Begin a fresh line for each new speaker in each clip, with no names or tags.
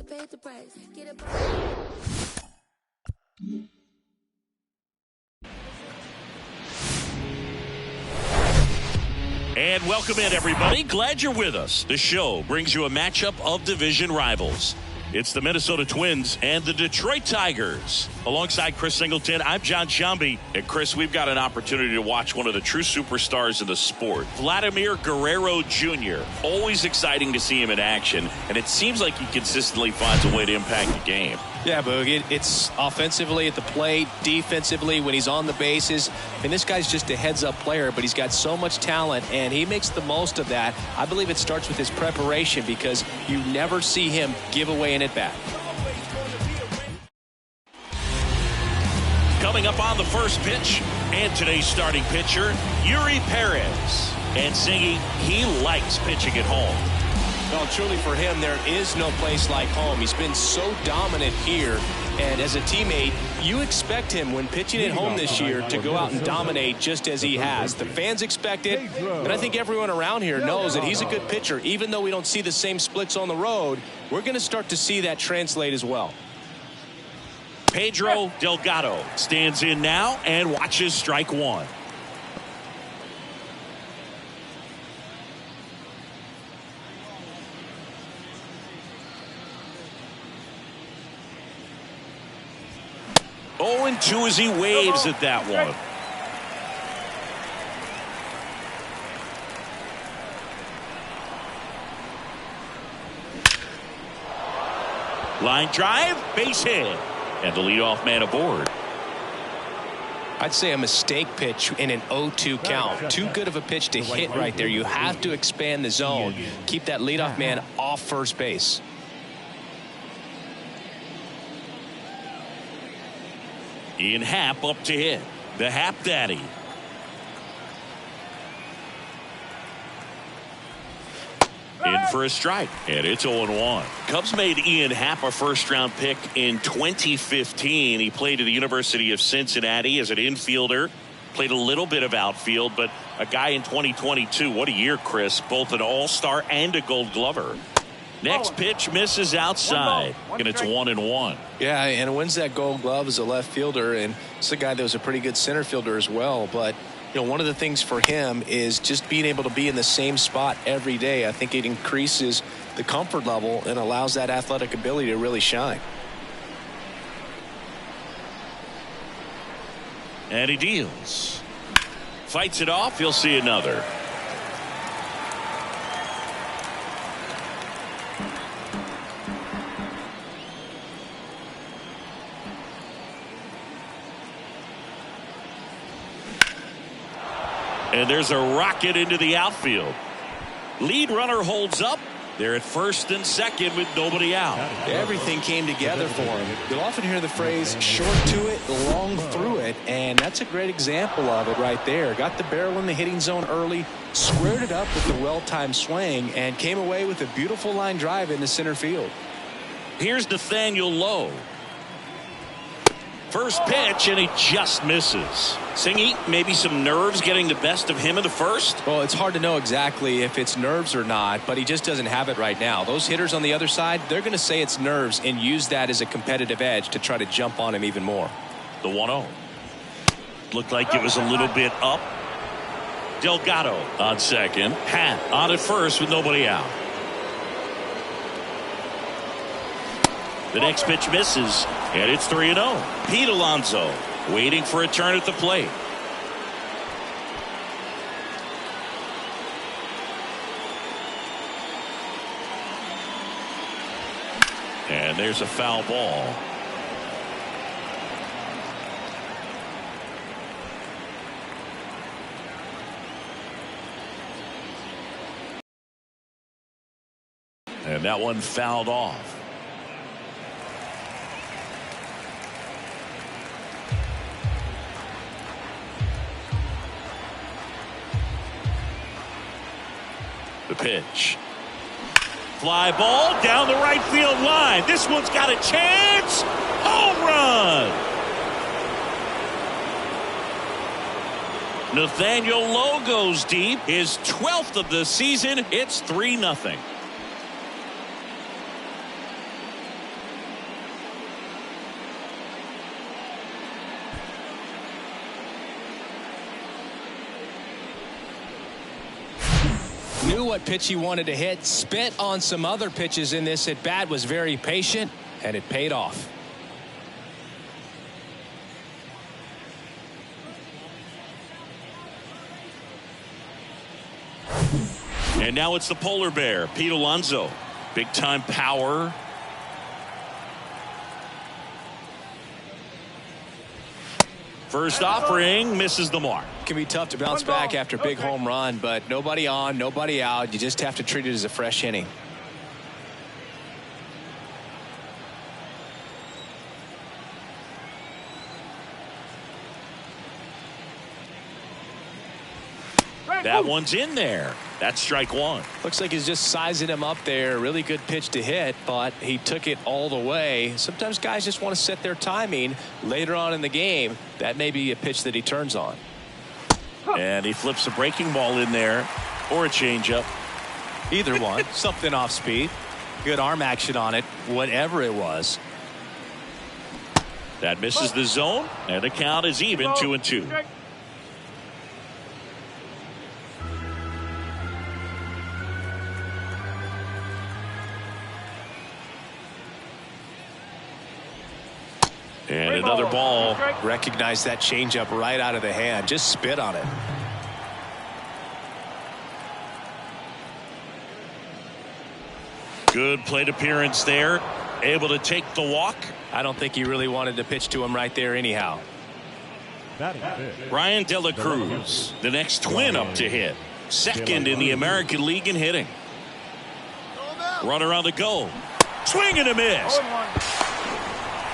paid the price. Get a
And welcome in, everybody. Glad you're with us. The show brings you a matchup of division rivals. It's the Minnesota Twins and the Detroit Tigers. Alongside Chris Singleton, I'm John Shambi. And Chris, we've got an opportunity to watch one of the true superstars in the sport, Vladimir Guerrero Jr. Always exciting to see him in action, and it seems like he consistently finds a way to impact the game.
Yeah, Boog, it's offensively at the plate, defensively when he's on the bases. And this guy's just a heads-up player, but he's got so much talent, and he makes the most of that. I believe it starts with his preparation because you never see him give away an at-bat.
Coming up on the first pitch, and today's starting pitcher, Yuri Perez. And Singy, he likes pitching at home.
Well, truly for him, there is no place like home. He's been so dominant here, and as a teammate, you expect him when pitching at home this year to go out and dominate just as he has. The fans expect it, and I think everyone around here knows that he's a good pitcher. Even though we don't see the same splits on the road, we're going to start to see that translate as well.
Pedro Delgado stands in now and watches strike one. Oh, and 2 as he waves at that one. Line drive, base hit, and the leadoff man aboard.
I'd say a mistake pitch in an 0-2 count. Too good of a pitch to hit right there. You have to expand the zone. Keep that leadoff man off first base.
Ian Happ up to hit. The Happ Daddy. In for a strike, and it's 0-1. Cubs made Ian Happ a first-round pick in 2015. He played at the University of Cincinnati as an infielder. Played a little bit of outfield, but a guy in 2022. What a year, Chris. Both an all-star and a Gold Glover. Next pitch misses outside, and it's 1-1.
Yeah, and wins that Gold Glove as a left fielder, and it's a guy that was a pretty good center fielder as well. But you know, one of the things for him is just being able to be in the same spot every day. I think it increases the comfort level and allows that athletic ability to really shine.
And he deals. Fights it off. He'll see another. And there's a rocket into the outfield. Lead runner holds up. They're at first and second with nobody out.
Everything came together for him. You'll often hear the phrase short to it, long through it, and that's a great example of it right there. Got the barrel in the hitting zone early, squared it up with the well-timed swing, and came away with a beautiful line drive into center field.
Here's Nathaniel Lowe. First pitch, and he just misses. Singy, maybe some nerves getting the best of him in the first?
Well, it's hard to know exactly if it's nerves or not, but he just doesn't have it right now. Those hitters on the other side, they're going to say it's nerves and use that as a competitive edge to try to jump on him even more.
The 1-0. Looked like it was a little bit up. Delgado on second. Happ on at first with nobody out. The next pitch misses, and it's 3-0. Pete Alonso waiting for a turn at the plate. And there's a foul ball. And that one fouled off. The pitch. Fly ball down the right field line. This one's got a chance. Home run. Nathaniel Lowe goes deep. His 12th of the season. It's 3-0.
Knew what pitch he wanted to hit. Spent on some other pitches in this at bat. Was very patient, and it paid off.
And now it's the polar bear, Pete Alonso. Big time power. First offering misses the mark.
It can be tough to bounce back after a big home run, but nobody on, nobody out. You just have to treat it as a fresh inning.
That one's in there. That's strike one.
Looks like he's just sizing him up there. Really good pitch to hit, but he took it all the way. Sometimes guys just want to set their timing later on in the game. That may be a pitch that he turns on.
And he flips a breaking ball in there, or a changeup.
Either one. Something off speed. Good arm action on it, whatever it was.
That misses the zone, and the count is even 2-2. And another ball.
Recognize that changeup right out of the hand. Just spit on it.
Good plate appearance there. Able to take the walk.
I don't think he really wanted to pitch to him right there anyhow.
Ryan De La Cruz, the next Twin up to hit. Second in the American League in hitting. Runner on the go. Swing and a miss.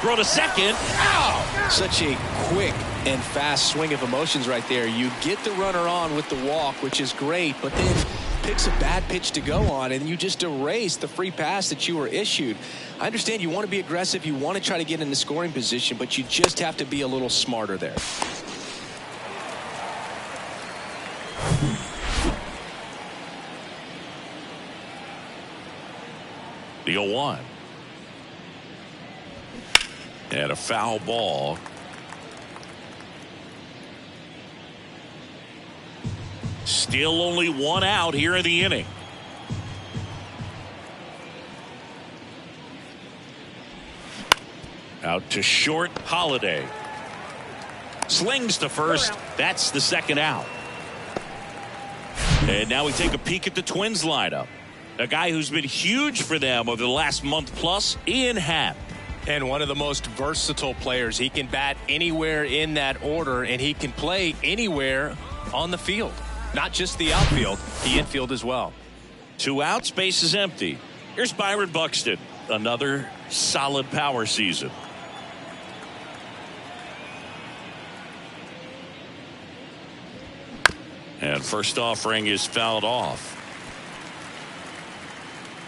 Throw to second. Ow!
Such a quick and fast swing of emotions right there. You get the runner on with the walk, which is great, but then picks a bad pitch to go on, and you just erase the free pass that you were issued. I understand you want to be aggressive. You want to try to get in the scoring position, but you just have to be a little smarter there.
The 0-1. And a foul ball. Still only one out here in the inning. Out to short, Holiday. Slings to first. That's the second out. And now we take a peek at the Twins lineup. A guy who's been huge for them over the last month plus, Ian Happ.
And one of the most versatile players. He can bat anywhere in that order, and he can play anywhere on the field. Not just the outfield, the infield as well.
2 outs, base is empty. Here's Byron Buxton. Another solid power season. And first offering is fouled off.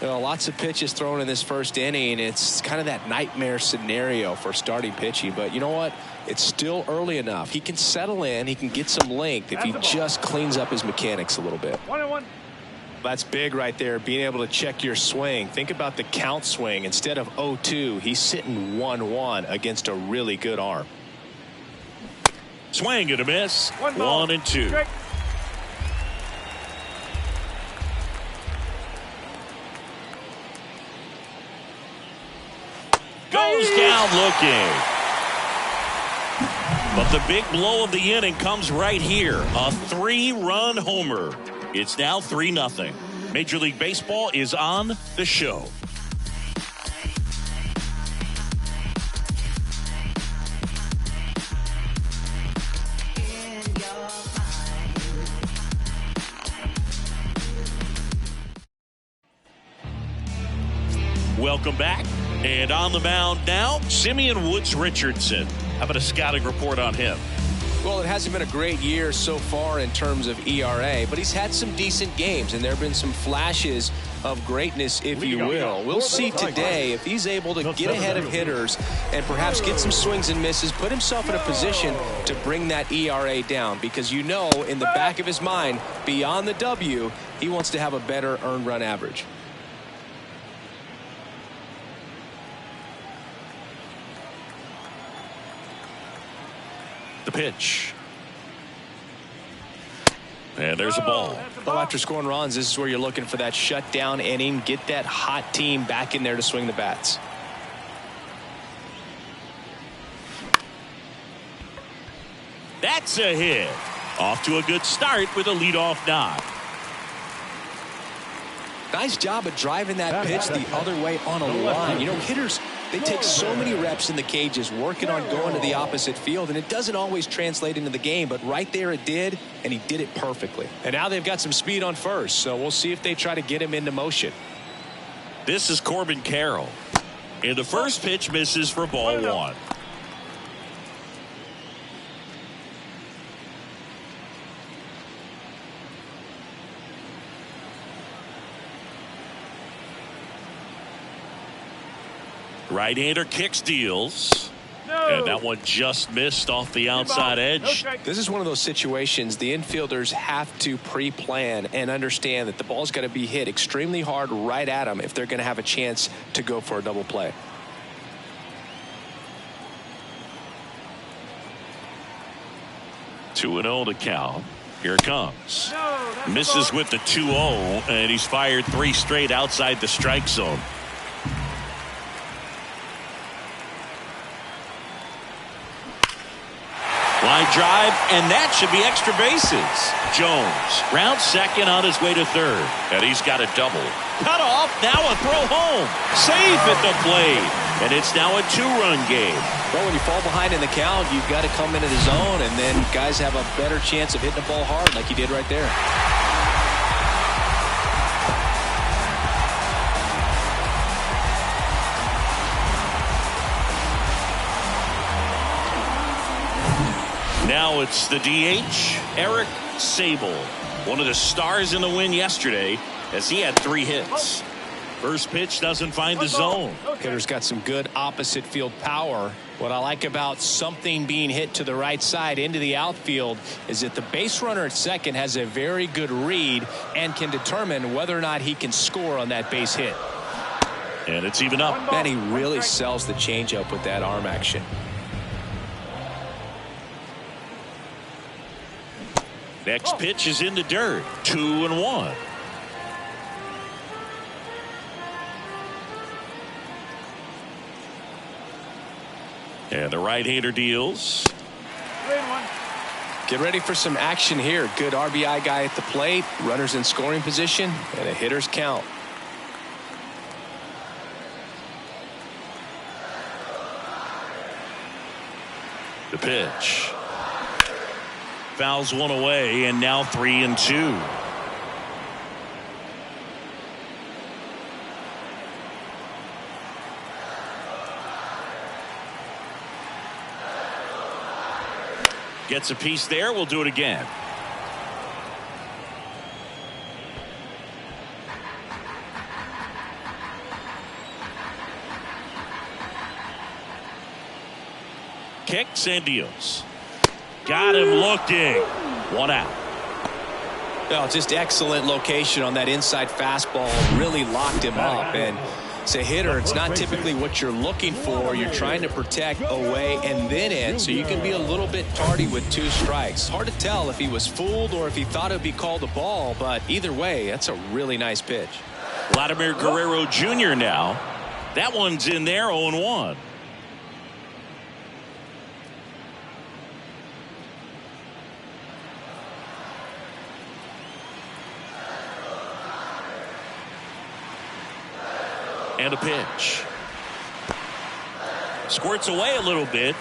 Well, lots of pitches thrown in this first inning. It's kind of that nightmare scenario for starting pitching. But you know what? It's still early enough. He can settle in. He can get some length if he just cleans up his mechanics a little bit. 1-1. That's big right there, being able to check your swing. Think about the count swing. Instead of 0-2, he's sitting 1-1 against a really good arm.
Swing and a miss. 1-2. Goes down looking. But the big blow of the inning comes right here. A 3-run homer. It's now 3-0. Major League Baseball is on the show. Welcome back. And on the mound now, Simeon Woods Richardson. How about a scouting report on him?
Well, it hasn't been a great year so far in terms of ERA, but he's had some decent games, and there have been some flashes of greatness, if you will. We'll see today if he's able to get ahead of hitters and perhaps get some swings and misses, put himself in a position to bring that ERA down, because you know in the back of his mind, beyond the W, he wants to have a better earned run average.
The pitch. And there's a ball.
Well, after scoring runs, this is where you're looking for that shutdown inning. Get that hot team back in there to swing the bats.
That's a hit. Off to a good start with a leadoff knock.
Nice job of driving that pitch the other way on a line. You know, hitters, they take so many reps in the cages working on going to the opposite field, and it doesn't always translate into the game, but right there it did, and he did it perfectly. And now they've got some speed on first, so we'll see if they try to get him into motion.
This is Corbin Carroll. And the first pitch misses for ball one. Right-hander kicks, deals. And that one just missed off the outside edge.
This is one of those situations the infielders have to pre-plan and understand that the ball's got to be hit extremely hard right at them if they're going to have a chance to go for a double play.
Two and 0 to count. Here it comes. Misses with the 2-0, and he's fired 3 straight outside the strike zone. Line drive, and that should be extra bases. Jones rounds second on his way to third, and he's got a double. Cut off, now a throw home. Safe at the plate, and it's now a 2-run game.
Well, when you fall behind in the count, you've got to come into the zone, and then guys have a better chance of hitting the ball hard like he did right there.
Now it's the DH, Eric Sable, one of the stars in the win yesterday as he had 3 hits. First pitch doesn't find the zone.
Hitter's got some good opposite field power. What I like about something being hit to the right side into the outfield is that the base runner at second has a very good read and can determine whether or not he can score on that base hit.
And it's even up.
Man, he really sells the changeup with that arm action.
Next pitch is in the dirt. 2-1. And the right-hander deals.
Get ready for some action here. Good RBI guy at the plate. Runners in scoring position. And a hitter's count.
The pitch. Fouls one away, and now 3-2. Gets a piece there. We'll do it again. Kicks and deals. Got him looking. 1 out.
Well, just excellent location on that inside fastball. Really locked him up. And as a hitter, it's not typically what you're looking for. You're trying to protect away and then in, so you can be a little bit tardy with 2 strikes. Hard to tell if he was fooled or if he thought it would be called a ball, but either way, that's a really nice pitch.
Vladimir Guerrero Jr. now. That one's in there, 0-1. And a pitch. Squirts away a little bit.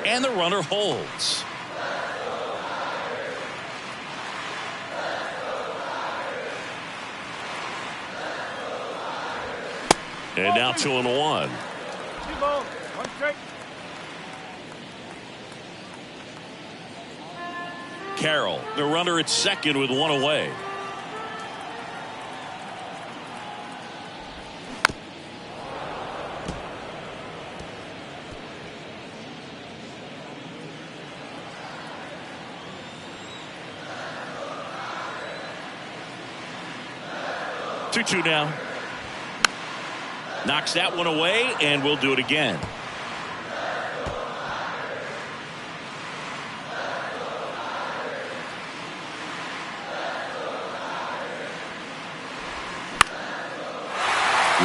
And the runner holds. And now 2-1. Carroll, the runner at second with 1 away. Two now. Knocks that one away, and we'll do it again.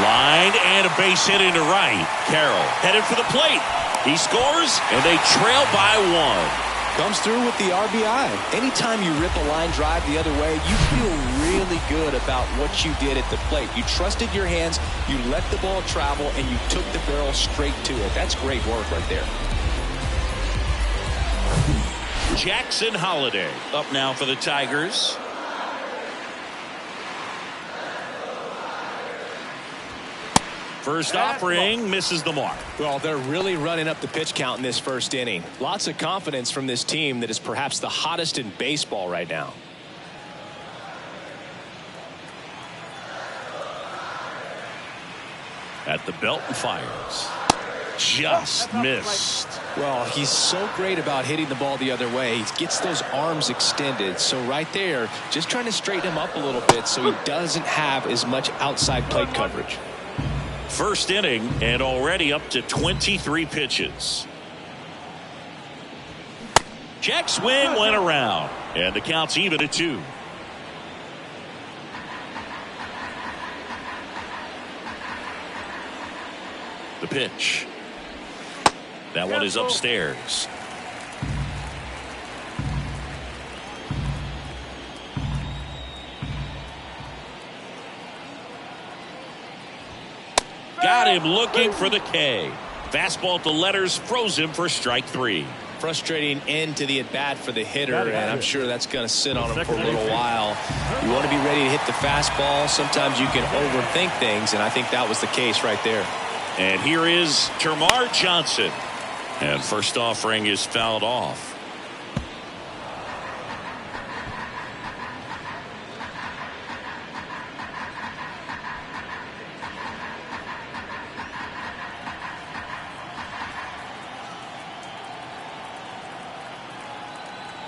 Line and a base hit into right. Carroll headed for the plate. He scores, and they trail by 1.
Comes through with the RBI. Anytime you rip a line drive the other way, you feel really good about what you did at the plate. You trusted your hands, you let the ball travel, and you took the barrel straight to it. That's great work right there.
Jackson Holliday up now for the Tigers. First offering misses the mark.
Well, they're really running up the pitch count in this first inning. Lots of confidence from this team that is perhaps the hottest in baseball right now.
At the belt and fires. Just missed.
Well, he's so great about hitting the ball the other way. He gets those arms extended. So right there, just trying to straighten him up a little bit so he doesn't have as much outside plate coverage.
First inning and already up to 23 pitches. Check swing went around, and the count's even at 2. The pitch. That one is upstairs. Got him looking for the K. Fastball at the letters froze him for strike 3.
Frustrating end to the at-bat for the hitter, and I'm sure that's going to sit on him for a little while. You want to be ready to hit the fastball. Sometimes you can overthink things, and I think that was the case right there.
And here is Termarr Johnson. And first offering is fouled off.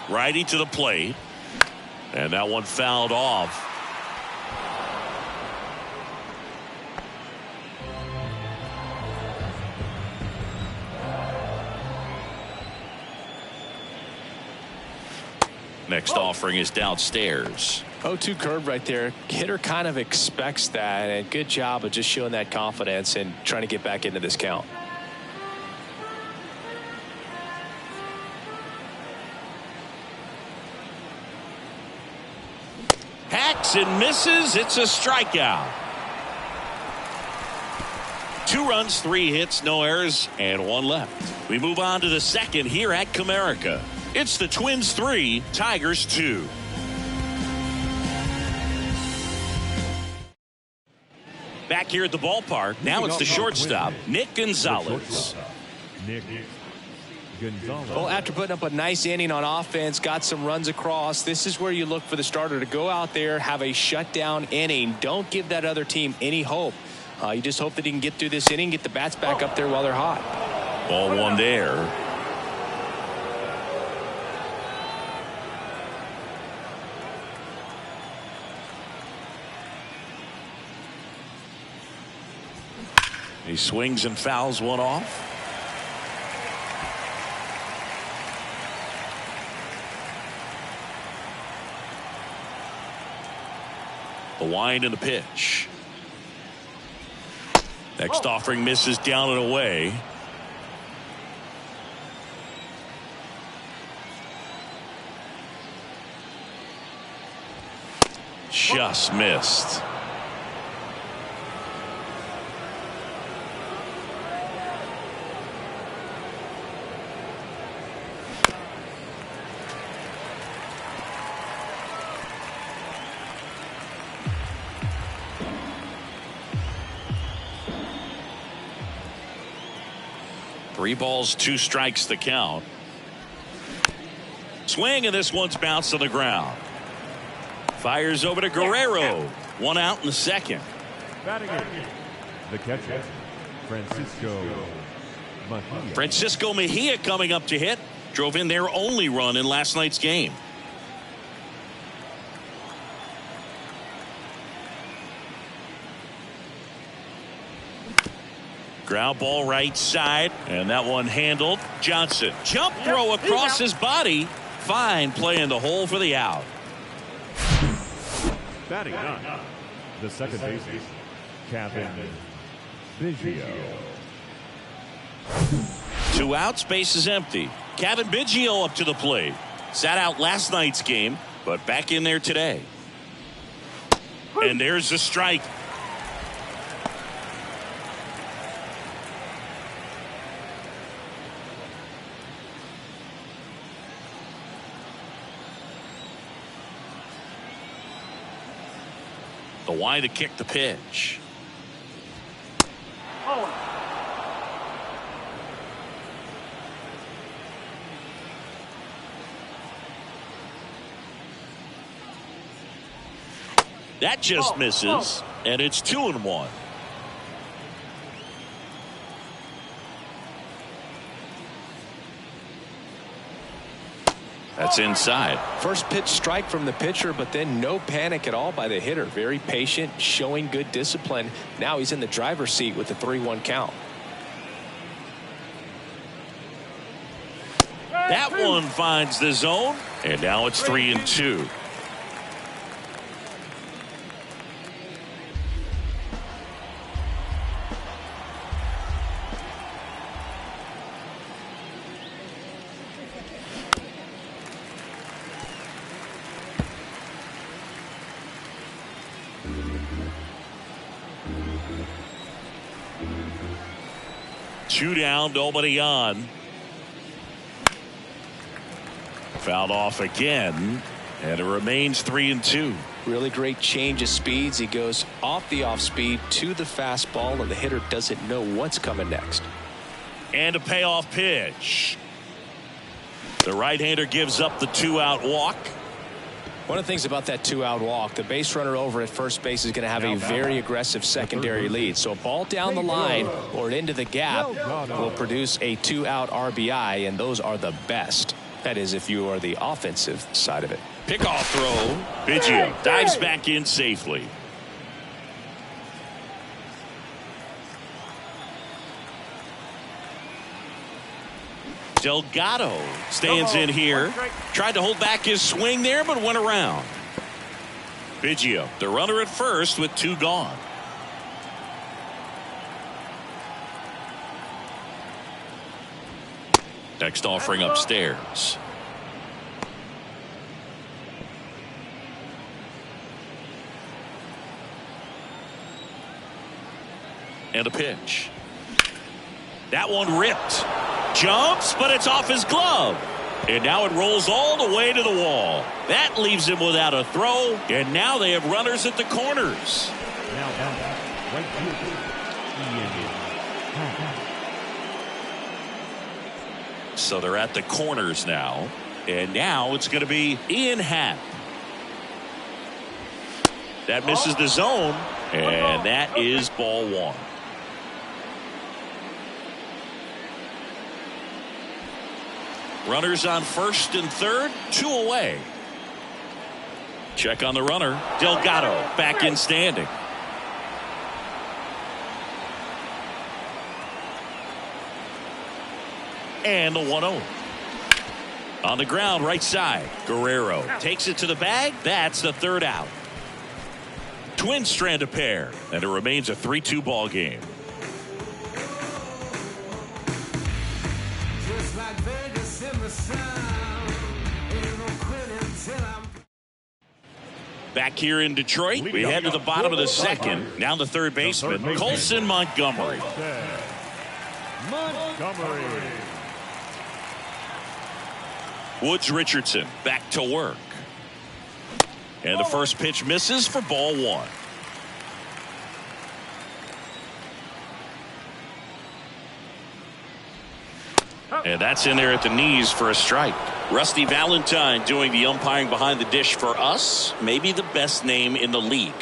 Righty to the plate. And that one fouled off. Next offering is downstairs.
0-2 curve right there. Hitter kind of expects that, and good job of just showing that confidence and trying to get back into this count.
Hacks and misses. It's a strikeout. 2 runs, 3 hits, no errors, and 1 left. We move on to the second here at Comerica. It's the Twins 3, Tigers 2. Back here at the ballpark, now it's the shortstop, Nick Gonzalez.
Well, after putting up a nice inning on offense, got some runs across, this is where you look for the starter to go out there, have a shutdown inning. Don't give that other team any hope. You just hope that he can get through this inning, get the bats back up there while they're hot.
Ball 1 there. He swings and fouls one off. The wind and the pitch. Next offering misses down and away. Just missed. Three balls, 2 strikes the count. Swing, and this one's bounced to the ground. Fires over to Guerrero. 1 out in the second.
Batting it, the catcher,
Francisco Mejia coming up to hit. Drove in their only run in last night's game. Ground ball right side, and that one handled. Johnson, jump throw across his body. Fine play in the hole for the out.
Batting 9, the second baseman, Kevin Biggio.
2 outs, base is empty. Kevin Biggio up to the plate. Sat out last night's game, but back in there today. And there's the strike. The wide to kick the pitch. That just misses, and it's 2-1. That's inside.
First pitch strike from the pitcher, but then no panic at all by the hitter. Very patient, showing good discipline. Now he's in the driver's seat with the 3-1 count.
That one finds the zone, and now it's 3-2. Two down, nobody on. Fouled off again, and it remains 3-2.
Really great change of speeds. He goes off the off speed to the fastball, and the hitter doesn't know what's coming next.
And a payoff pitch. The right-hander gives up the 2-out walk.
One of the things about that 2-out walk, the base runner over at first base is going to have a very aggressive secondary lead. So a ball down the line or into the gap will produce a 2-out RBI, and those are the best. That is, if you are the offensive side of it.
Pickoff throw. Biggio dives back in safely. Delgado stands in here. Tried to hold back his swing there, but went around. Biggio, the runner at first with 2 gone. Next offering upstairs. And a pitch. That one ripped. Jumps, but it's off his glove. And now it rolls all the way to the wall. That leaves him without a throw. And now they have runners at the corners.
Now right fielder,
So they're at the corners now. And now it's going to be Ian Happ. That misses the zone. And that is ball 1. Runners on first and third, 2 away. Check on the runner. Delgado back in standing. And the 1-0. On the ground, right side. Guerrero takes it to the bag. That's the 3rd out. Twins strand a pair, and it remains a 3-2 ball game. Back here in Detroit, we head to the bottom of the 2nd. Now the 3rd baseman, Colson Montgomery. Woods Richardson back to work. And the first pitch misses for ball 1. And that's in there at the knees for a strike. Rusty Valentine doing the umpiring behind the dish for us. Maybe the best name in the league.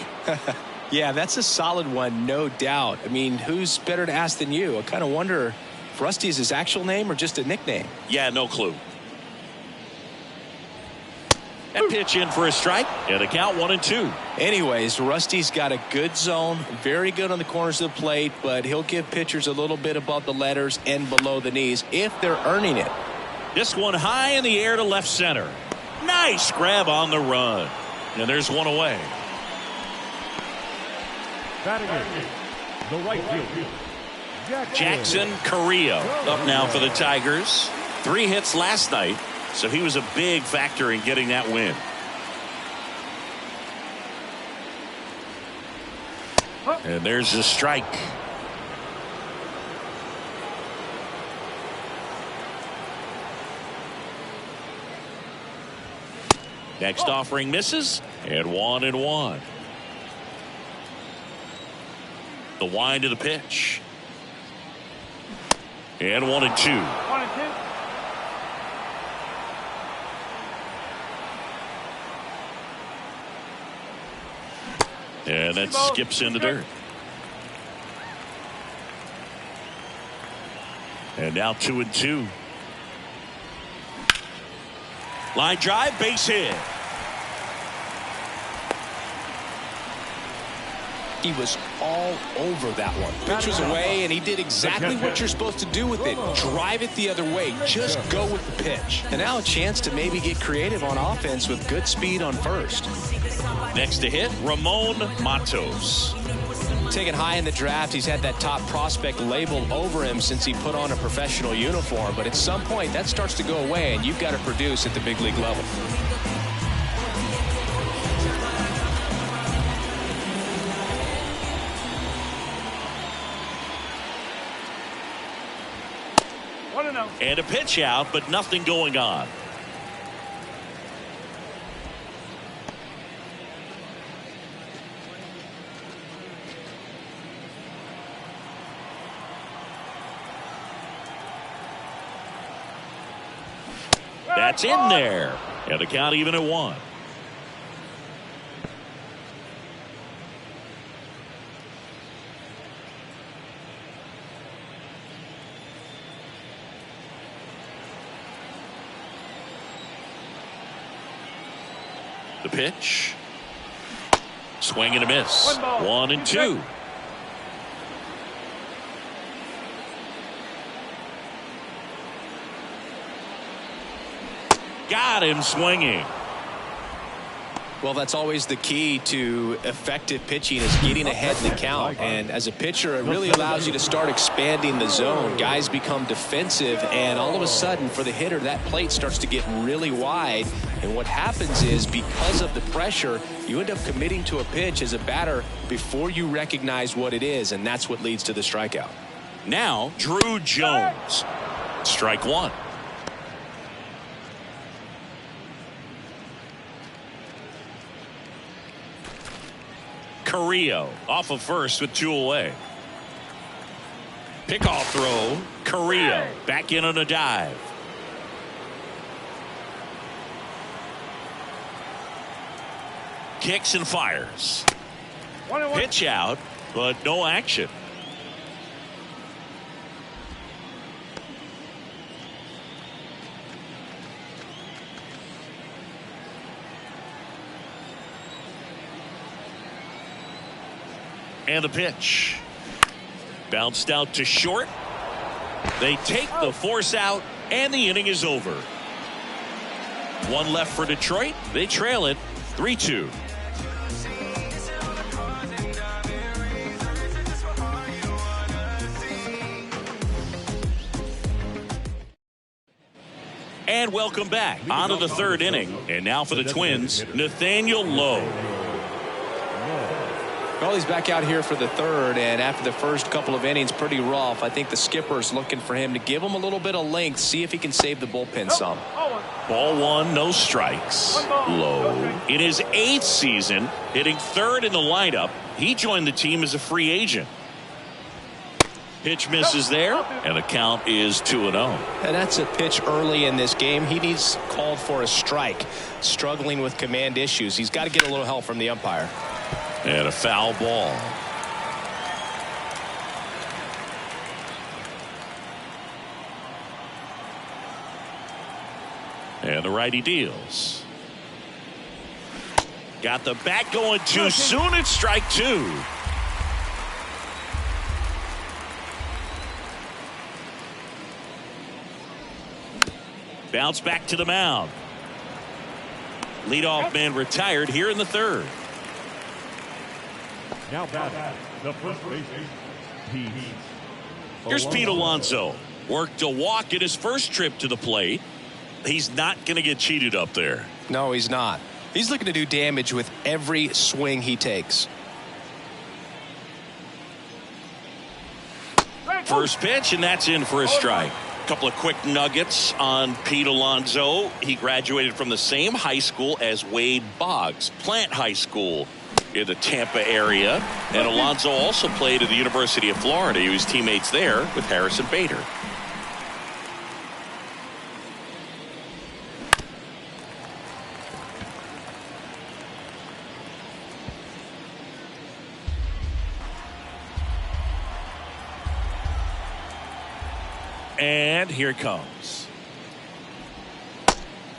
Yeah, that's a solid one, no doubt. I mean, who's better to ask than you? I kind of wonder if Rusty is his actual name or just a nickname.
Yeah, no clue. That pitch in for a strike, and the count 1-2.
Anyways, Rusty's got a good zone, very good on the corners of the plate, but he'll give pitchers a little bit above the letters and below the knees if they're earning it.
This one high in the air to left center. Nice grab on the run. And there's one away.
Batting in the right field,
Jackson Carrillo up now for the Tigers. 3 hits last night, so he was a big factor in getting that win. And there's a strike. Next offering misses, and 1-1. The wind of the pitch. And 1-2. And that skips into dirt. And now 2-2. Line drive, base hit.
He was all over that one. Pitch was away, and he did exactly what you're supposed to do with it. Drive it the other way. Just go with the pitch. And now a chance to maybe get creative on offense with good speed on first.
Next to hit, Ramon Matos.
Taken high in the draft, he's had that top prospect label over him since he put on a professional uniform. But at some point, that starts to go away, and you've got to produce at the big league level.
And a pitch out, but nothing going on. That's in there. And the count even at 1. The pitch. Swing and a miss. 1-2. Got him swinging.
Well, that's always the key to effective pitching, is getting ahead in the count. And as a pitcher, it really allows you to start expanding the zone. Guys become defensive, and all of a sudden, for the hitter, that plate starts to get really wide. And what happens is, because of the pressure, you end up committing to a pitch as a batter before you recognize what it is, and that's what leads to the strikeout.
Now, Drew Jones. Strike 1. Carrillo off of first with 2 away. Pickoff throw. Carrillo back in on a dive. Kicks and fires. Pitch out, but no action. And the pitch. Bounced out to short. They take the force out, and the inning is over. 1 left for Detroit. They trail it 3-2. And welcome back. On to the 3rd inning. And now for the Twins, Nathaniel Lowe.
Well, he's back out here for the 3rd, and after the first couple of innings, pretty rough. I think the skipper's looking for him to give him a little bit of length, see if he can save the bullpen some.
Ball 1, no strikes. Lowe, in his 8th season, hitting 3rd in the lineup. He joined the team as a free agent. Pitch misses there, and the count is 2-0.
And that's a pitch early in this game. He needs called for a strike. Struggling with command issues. He's got to get a little help from the umpire.
And a foul ball. And the righty deals. Got the bat going too soon. It's strike 2. Bounce back to the mound. Leadoff man retired here in the 3rd.
Now batting, the first baseman, Pete.
Here's Pete Alonso. Worked a walk in his first trip to the plate. He's not going to get cheated up there.
No, he's not. He's looking to do damage with every swing he takes.
First pitch, and that's in for a strike. A couple of quick nuggets on Pete Alonso. He graduated from the same high school as Wade Boggs, Plant High School in the Tampa area. And Alonso also played at the University of Florida. He was teammates there with Harrison Bader. And here it comes.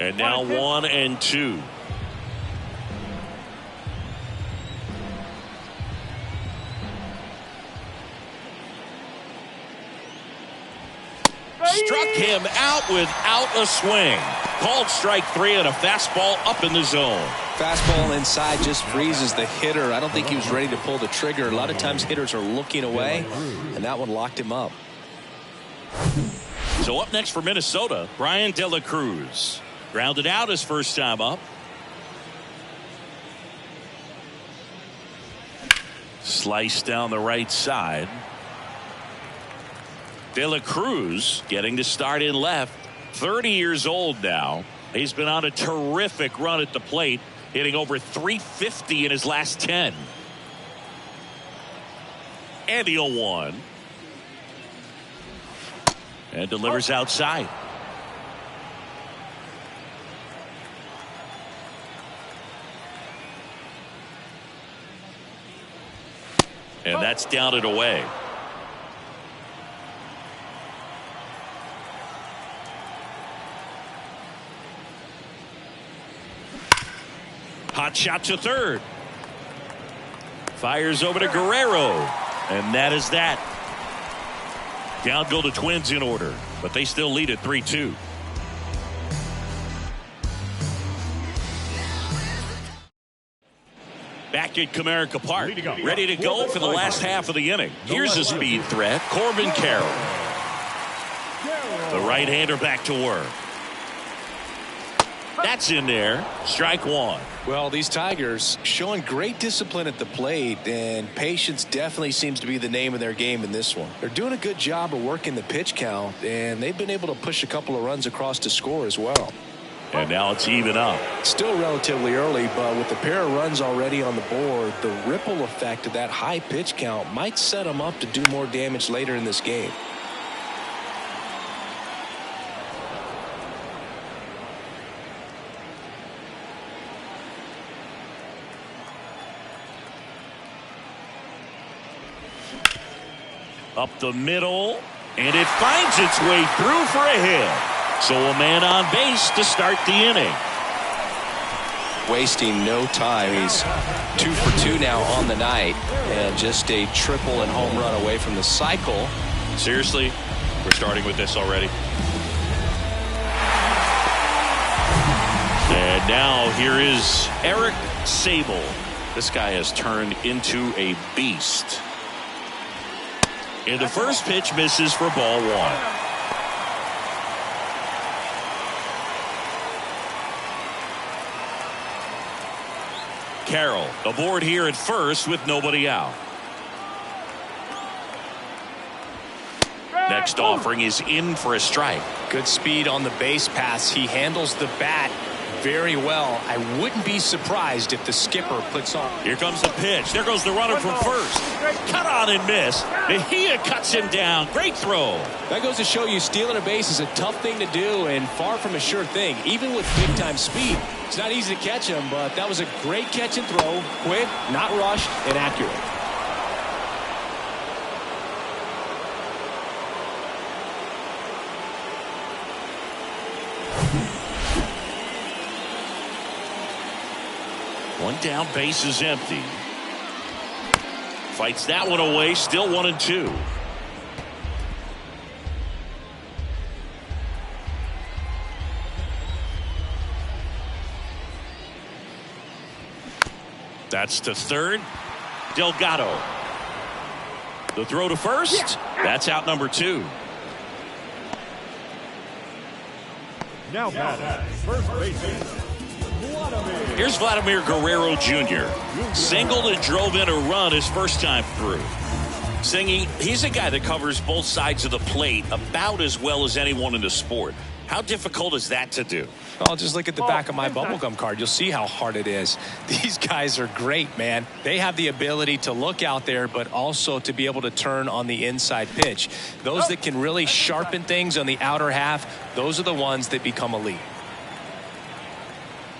And now 1-2. Struck him out without a swing. Called strike 3 and a fastball up in the zone.
Fastball inside just freezes the hitter. I don't think he was ready to pull the trigger. A lot of times hitters are looking away, and that one locked him up.
So up next for Minnesota, Brian De La Cruz. Grounded out his first time up. Slice down the right side. De La Cruz getting to start in left. 30 years old now. He's been on a terrific run at the plate, hitting over 350 in his last 10. And the 0-1. And delivers outside. And that's down and away. Hot shot to third. Fires over to Guerrero. And that is that. Down go the Twins in order, but they still lead at 3-2. Back at Comerica Park, ready to go for the last half of the inning. Here's a speed threat, Corbin Carroll. The right-hander back to work. That's in there. Strike 1.
Well, these Tigers showing great discipline at the plate, and patience definitely seems to be the name of their game in this one. They're doing a good job of working the pitch count, and they've been able to push a couple of runs across to score as well.
And now it's even up.
Still relatively early, but with the pair of runs already on the board, the ripple effect of that high pitch count might set them up to do more damage later in this game.
Up the middle, and it finds its way through for a hit. So a man on base to start the inning.
Wasting no time. He's 2 for 2 now on the night, and just a triple and home run away from the cycle.
Seriously, we're starting with this already. And now here is Eric Sable. This guy has turned into a beast. And the first pitch misses for ball 1. Carroll aboard here at first with nobody out. Next offering is in for a strike.
Good speed on the base pass. He handles the bat very well. I wouldn't be surprised if the skipper puts on.
Here comes the pitch. There goes the runner from first. Cut on and miss. Mejia cuts him down. Great throw.
That goes to show you stealing a base is a tough thing to do and far from a sure thing. Even with big time speed, it's not easy to catch him, but that was a great catch and throw. Quick, not rushed, and accurate.
One down, base is empty. Fights that one away, still 1-2. That's to third. Delgado. The throw to first. That's out number 2.
Now batting, first baseman, Vladimir.
Here's Vladimir Guerrero Jr. Singled and drove in a run his first time through. Singing, he's a guy that covers both sides of the plate about as well as anyone in the sport. How difficult is that to do?
Well, just look at the back of my bubblegum card. You'll see how hard it is. These guys are great, man. They have the ability to look out there, but also to be able to turn on the inside pitch. Those that can really sharpen things on the outer half, those are the ones that become elite.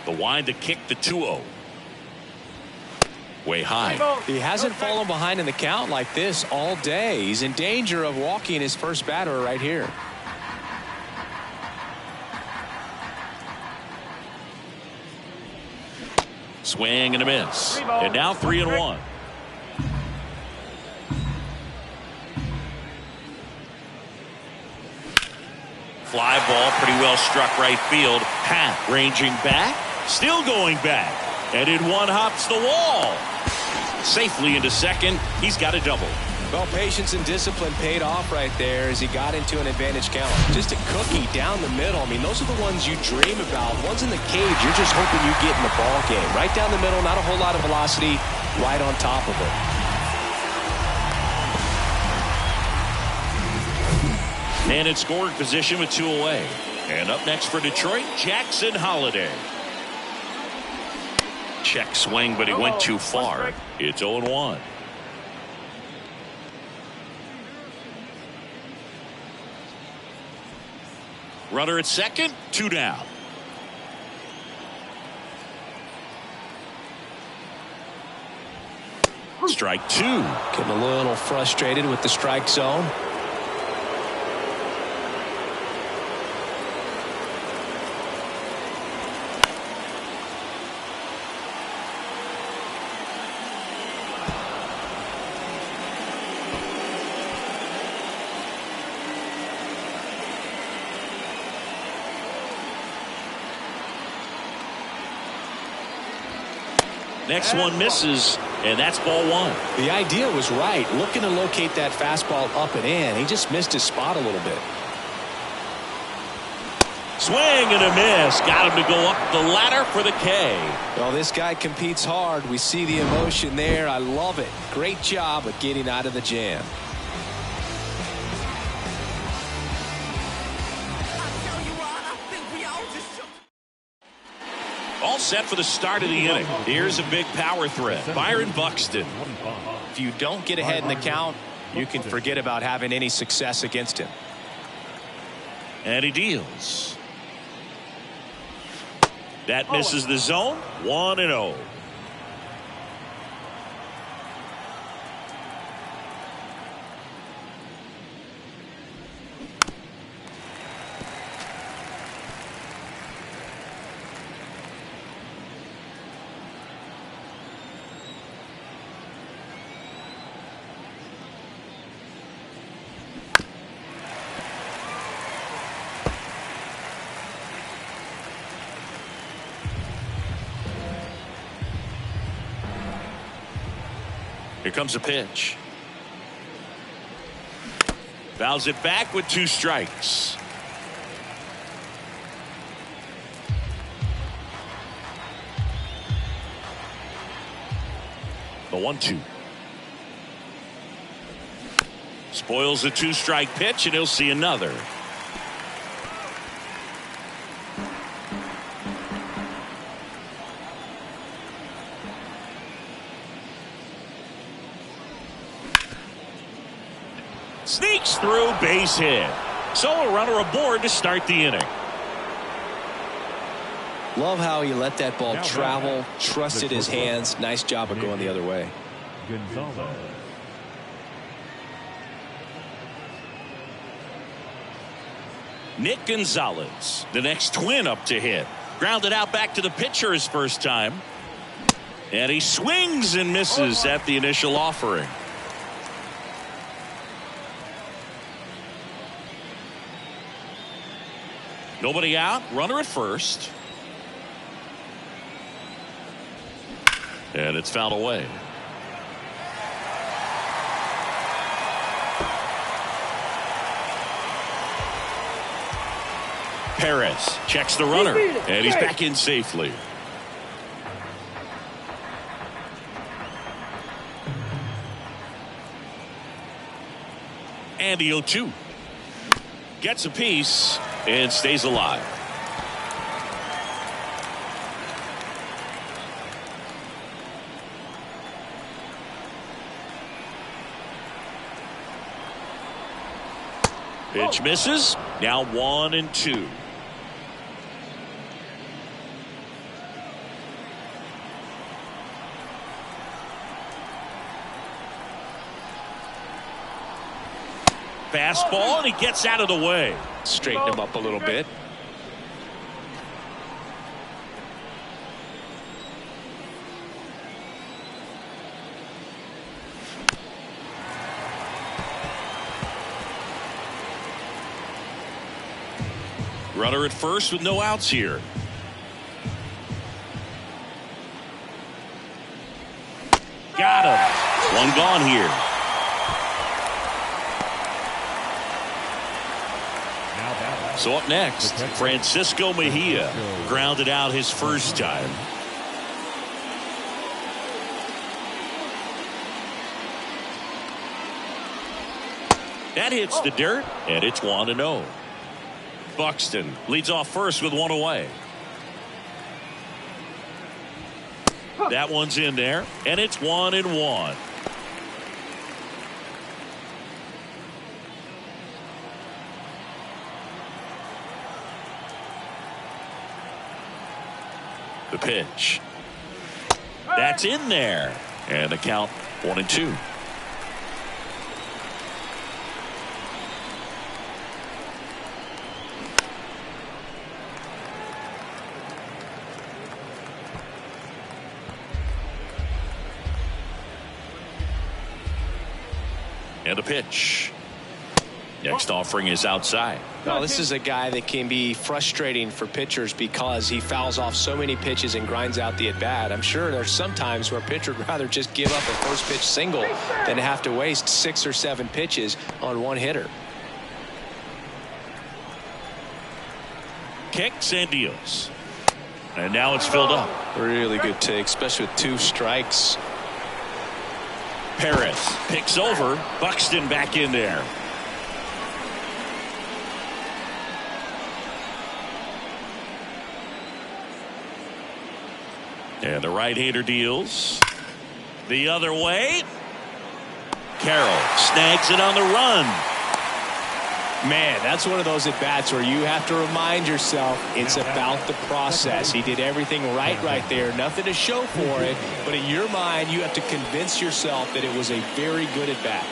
The wind to kick the 2-0. Way high.
He hasn't fallen behind in the count like this all day. He's in danger of walking his first batter right here.
Swing and a miss. And now 3-1. Fly ball pretty well struck right field. Pat ranging back. Still going back. And in one hops the wall. Safely into second. He's got a double.
Well, patience and discipline paid off right there as he got into an advantage count. Just a cookie down the middle. I mean, those are the ones you dream about. Ones in the cage, you're just hoping you get in the ball game. Right down the middle, not a whole lot of velocity, right on top of it.
And in scoring position with 2 away. And up next for Detroit, Jackson Holliday. Check swing, but he went too far. It's 0-1. Runner at second, 2 down. Strike 2.
Getting a little frustrated with the strike zone.
Next one misses, and that's ball 1.
The idea was right, looking to locate that fastball up and in. He just missed his spot a little bit.
Swing and a miss. Got him to go up the ladder for the K.
Well, this guy competes hard. We see the emotion there. I love it. Great job of getting out of the jam.
All set for the start of the inning. Here's a big power threat. Byron Buxton.
If you don't get ahead in the count, you can forget about having any success against him.
And he deals. That misses the zone. 1-0. Here comes a pitch. Fouls it back with 2 strikes. The 1-2. Spoils a 2-strike pitch, and he'll see another. Sneaks through, base hit. So a runner aboard to start the inning.
Love how he let that ball travel, trusted his hands. Nice job of going the other way.
Gonzalez.
Nick Gonzalez, the next Twin up to hit. Grounded out back to the pitcher his first time. And he swings and misses at the initial offering. Nobody out, runner at first. And it's fouled away. Perez checks the runner, and he's back in safely. And the 0-2. Gets a piece and stays alive. Pitch misses. Now 1-2. Fastball, and he gets out of the way.
Straighten him up a little bit.
Runner at first with no outs here. Got him. One gone here. So up next, Francisco Mejia grounded out his first time. That hits the dirt, and it's 1-0. Buxton leads off first with one away. That one's in there, and it's 1-1. The pitch. That's in there. And the count 1-2. And the pitch. Next offering is outside.
Well, this is a guy that can be frustrating for pitchers because he fouls off so many pitches and grinds out the at-bat. I'm sure there's some times where a pitcher would rather just give up a first pitch single than have to waste 6 or 7 pitches on one hitter.
Kicks and deals. And now it's filled up.
Really good take, especially with 2 strikes.
Perez picks over. Buxton back in there. And the right-hander deals the other way. Carroll snags it on the run.
Man, that's one of those at-bats where you have to remind yourself it's about the process. He did everything right there. Nothing to show for it. But in your mind, you have to convince yourself that it was a very good at-bat.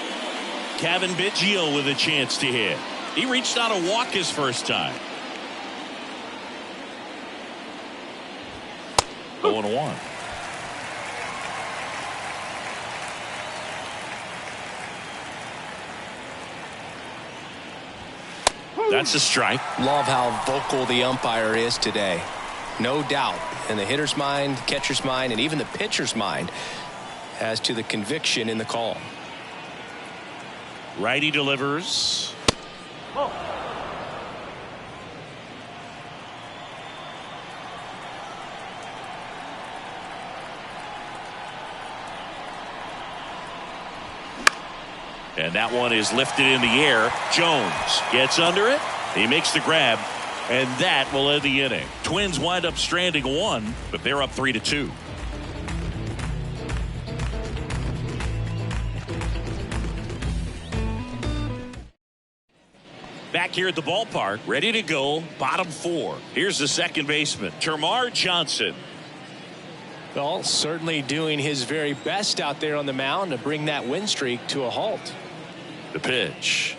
Kevin Biggio with a chance to hit. He reached out a walk his first time. 0-1. That's a strike.
Love how vocal the umpire is today. No doubt in the hitter's mind, catcher's mind, and even the pitcher's mind as to the conviction in the call.
Righty delivers. And that one is lifted in the air. Jones gets under it. He makes the grab. And that will end the inning. Twins wind up stranding 1, but they're up 3-2. Back here at the ballpark, ready to go, bottom 4. Here's the second baseman, Termarr Johnson.
Well, certainly doing his very best out there on the mound to bring that win streak to a halt.
The pitch.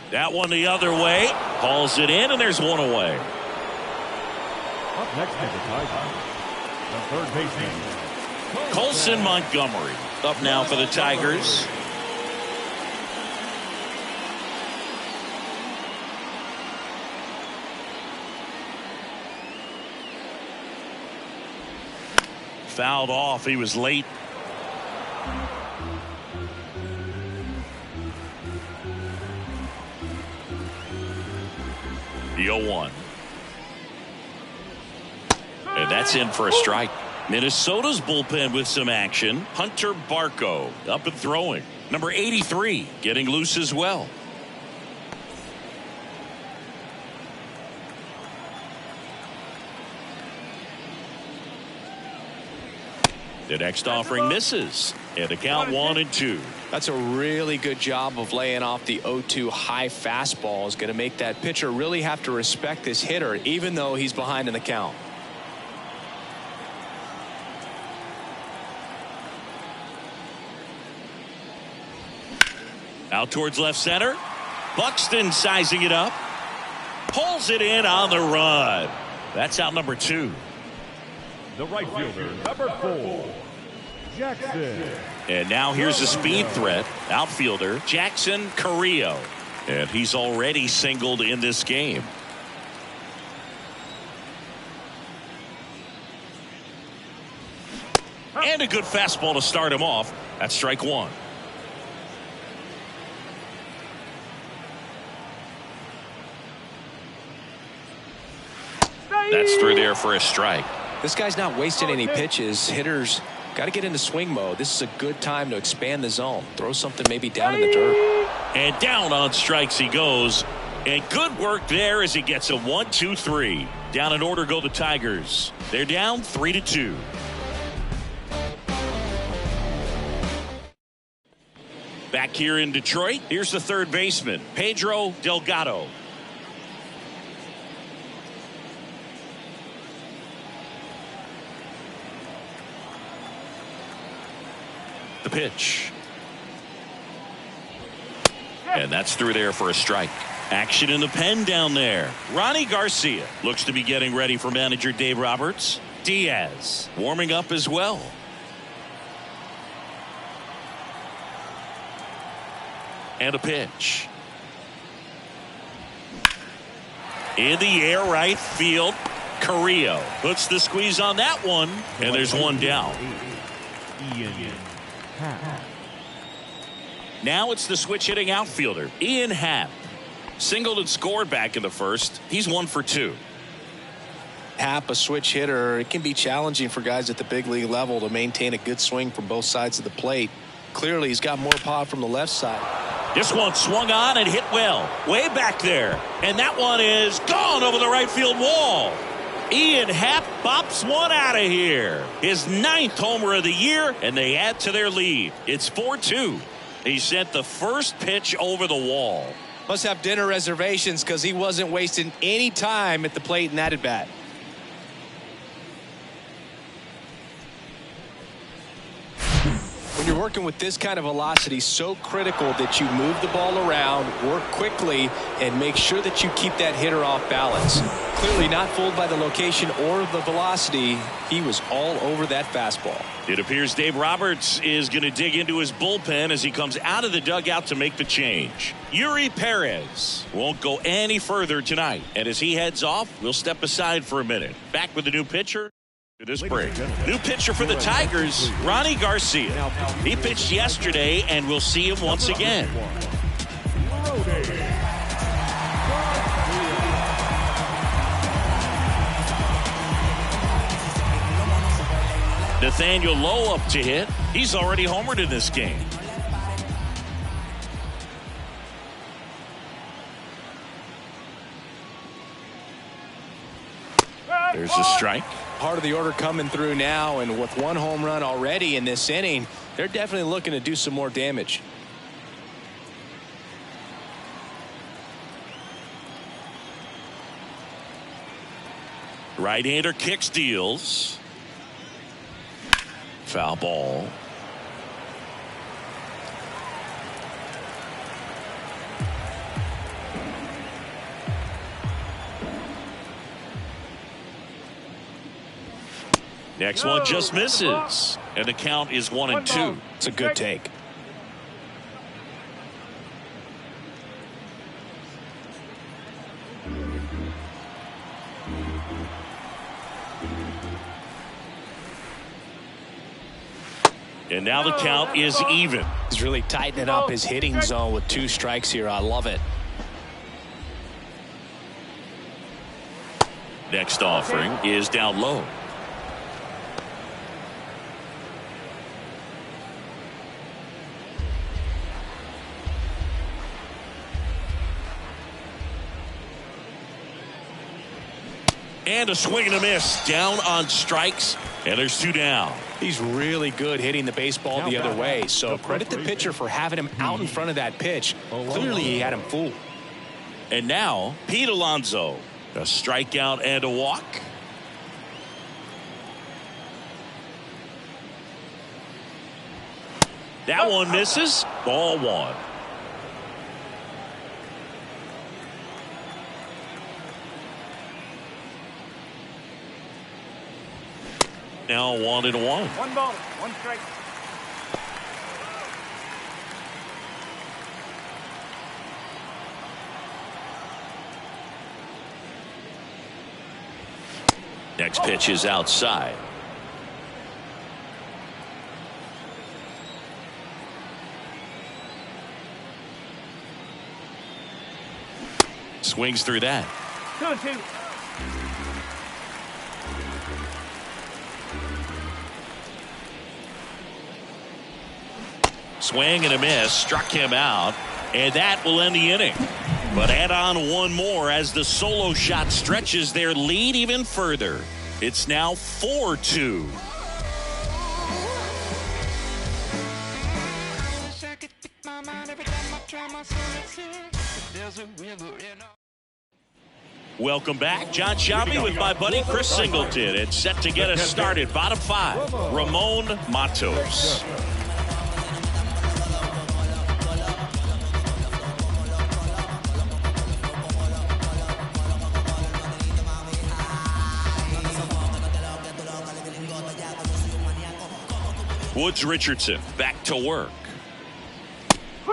That one the other way. Hauls it in, and there's one away.
Up next is the Tigers, the third baseman,
Colson Montgomery up now for the Tigers. Fouled off. He was late. The 0-1. And that's in for a strike. Minnesota's bullpen with some action. Hunter Barco up and throwing. Number 83 getting loose as well. The next offering misses. And the count 1-2.
That's a really good job of laying off the 0-2 high fastball. Is going to make that pitcher really have to respect this hitter, even though he's behind in the count.
Out towards left center. Buxton sizing it up. Pulls it in on the run. That's out number 2.
The right fielder, number 4, Jackson.
And now here's a speed threat. Outfielder Jackson Carrillo. And he's already singled in this game. And a good fastball to start him off. That's strike 1. That's through there for a strike.
This guy's not wasting any pitches. Hitters got to get into swing mode. This is a good time to expand the zone. Throw something maybe down in the dirt.
And down on strikes he goes. And good work there as he gets a 1-2-3. Down in order go the Tigers. They're down 3-2. Back here in Detroit, here's the third baseman, Pedro Delgado. The pitch. And that's through there for a strike. Action in the pen down there. Ronnie Garcia looks to be getting ready for manager Dave Roberts. Diaz warming up as well. And a pitch. In the air right field. Carrillo puts the squeeze on that one. And there's one down. Now it's the switch hitting outfielder Ian Happ. Singled and scored back in the first. He's 1 for 2.
Happ, a switch hitter. It can be challenging for guys at the big league level to maintain a good swing from both sides of the plate. Clearly he's got more power from the left side.
This one swung on and hit well way back there, and that one is gone over the right field wall. Ian Happ bops one out of here. His 9th homer of the year, and they add to their lead. It's 4-2. He sent the first pitch over the wall.
Must have dinner reservations because he wasn't wasting any time at the plate in that at bat. When you're working with this kind of velocity, so critical that you move the ball around, work quickly, and make sure that you keep that hitter off balance. Clearly not fooled by the location or the velocity. He was all over that fastball.
It appears Dave Roberts is going to dig into his bullpen as he comes out of the dugout to make the change. Yuri Perez won't go any further tonight. And as he heads off, we'll step aside for a minute. Back with the new pitcher. This break. New pitcher for the Tigers, Ronnie Garcia. He pitched yesterday, and we'll see him once again. Nathaniel Lowe up to hit. He's already homered in this game. There's a strike.
Part of the order coming through now, and with 1 home run already in this inning, they're definitely looking to do some more damage.
Right-hander kicks, deals. Foul ball. Next one just misses. And the count is 1-2.
It's a good take.
And now the count is even.
He's really tightening up his hitting zone with 2 strikes here. I love it.
Next offering is down low. And a swing and a miss. Down on strikes. And there's 2 down.
He's really good hitting the baseball the other way. So credit the pitcher for having him out in front of that pitch. Clearly he had him fooled.
And now Pete Alonso. A strikeout and a walk. That one misses. Ball 1. Now 1-1.
1 ball, 1 strike.
Next pitch is outside. Swings through that.
2-2.
Swing and a miss. Struck him out. And that will end the inning. But add on 1 more as the solo shot stretches their lead even further. It's now 4-2. Welcome back. John Shambi with my buddy Chris Singleton. It's set to get us started. Bottom 5, Ramon Matos. Woods Richardson back to work.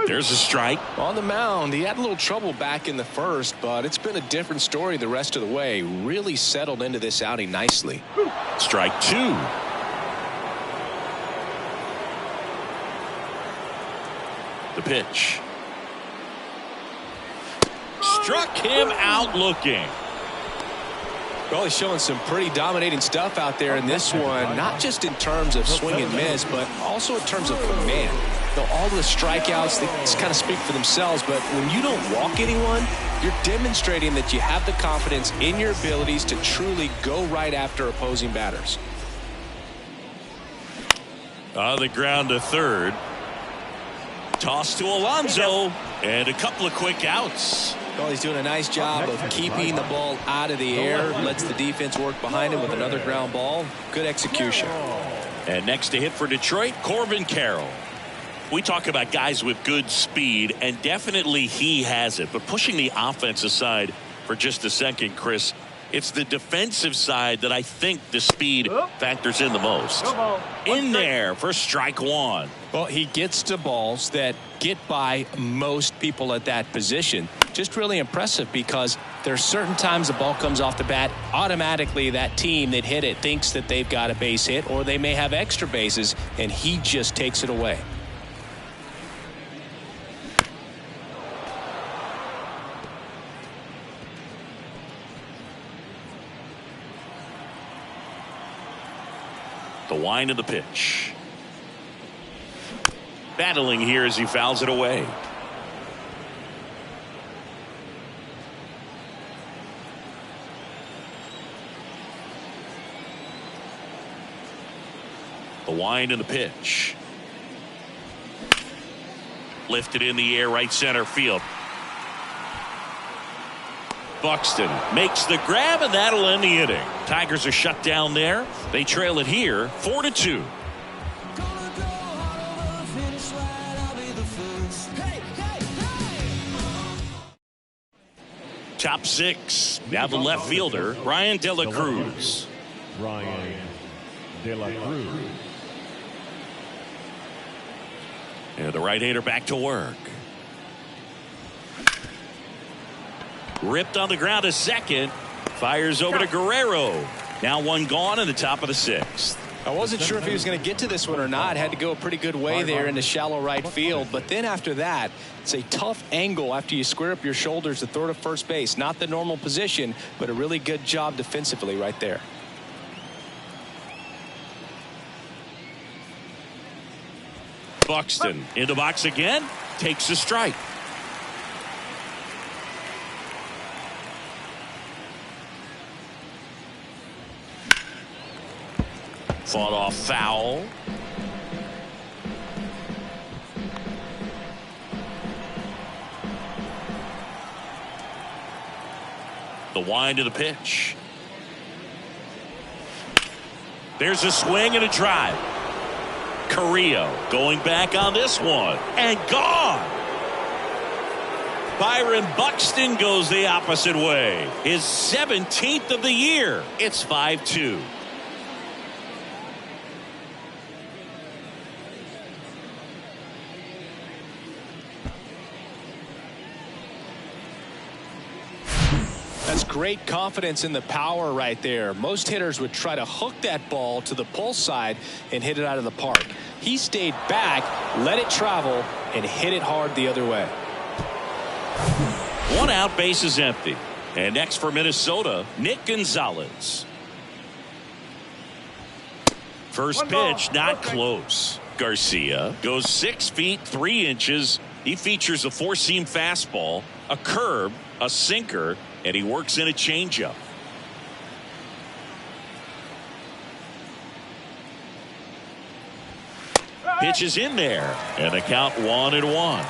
There's a strike.
On the mound, he had a little trouble back in the first, but it's been a different story the rest of the way. Really settled into this outing nicely.
Strike 2. The pitch. Struck him out looking.
Well, he's showing some pretty dominating stuff out there in this one, not just in terms of swing and miss, but also in terms of command. All the strikeouts, they kind of speak for themselves, but when you don't walk anyone, you're demonstrating that you have the confidence in your abilities to truly go right after opposing batters.
On the ground to third. Toss to Alonso, and a couple of quick outs.
Well, he's doing a nice job of keeping the ball out of the air, lets the defense work behind him with another ground ball. Good execution.
And next to hit for Detroit, Corbin Carroll. We talk about guys with good speed, and definitely he has it. But pushing the offense aside for just a second, Chris, it's the defensive side that I think the speed factors in the most. In there for strike 1.
Well, he gets to balls that get by most people at that position. Just really impressive because there's certain times the ball comes off the bat, automatically that team that hit it thinks that they've got a base hit or they may have extra bases, and he just takes it away.
The wind of the pitch. Battling here as he fouls it away. The wind and the pitch. Lifted in the air, right center field. Buxton makes the grab, and that'll end the inning. Tigers are shut down there. They trail it here 4-2. Top 6. Now the left fielder, Brian De La Cruz.
Brian De La Cruz.
And the right-hander back to work. Ripped on the ground to second. Fires over to Guerrero. Now 1 gone in the top of the 6th.
I wasn't sure if he was going to get to this one or not. Had to go a pretty good way there into shallow right field. But then after that, it's a tough angle after you square up your shoulders to throw to first base. Not the normal position, but a really good job defensively right there.
Buxton in the box again, takes a strike. Fought off foul. The wind of the pitch. There's a swing and a drive. Carrillo going back on this one and gone. Byron Buxton goes the opposite way. His 17th of the year. It's 5-2.
That's great confidence in the power right there. Most hitters would try to hook that ball to the pull side and hit it out of the park. He stayed back, let it travel, and hit it hard the other way.
1 out, base is empty. And next for Minnesota, Nick Gonzalez. First pitch, not close. Garcia goes 6 feet 3 inches. He features a 4-seam fastball, a curve, a sinker, and he works in a changeup. Pitch is in there, and the count 1-1.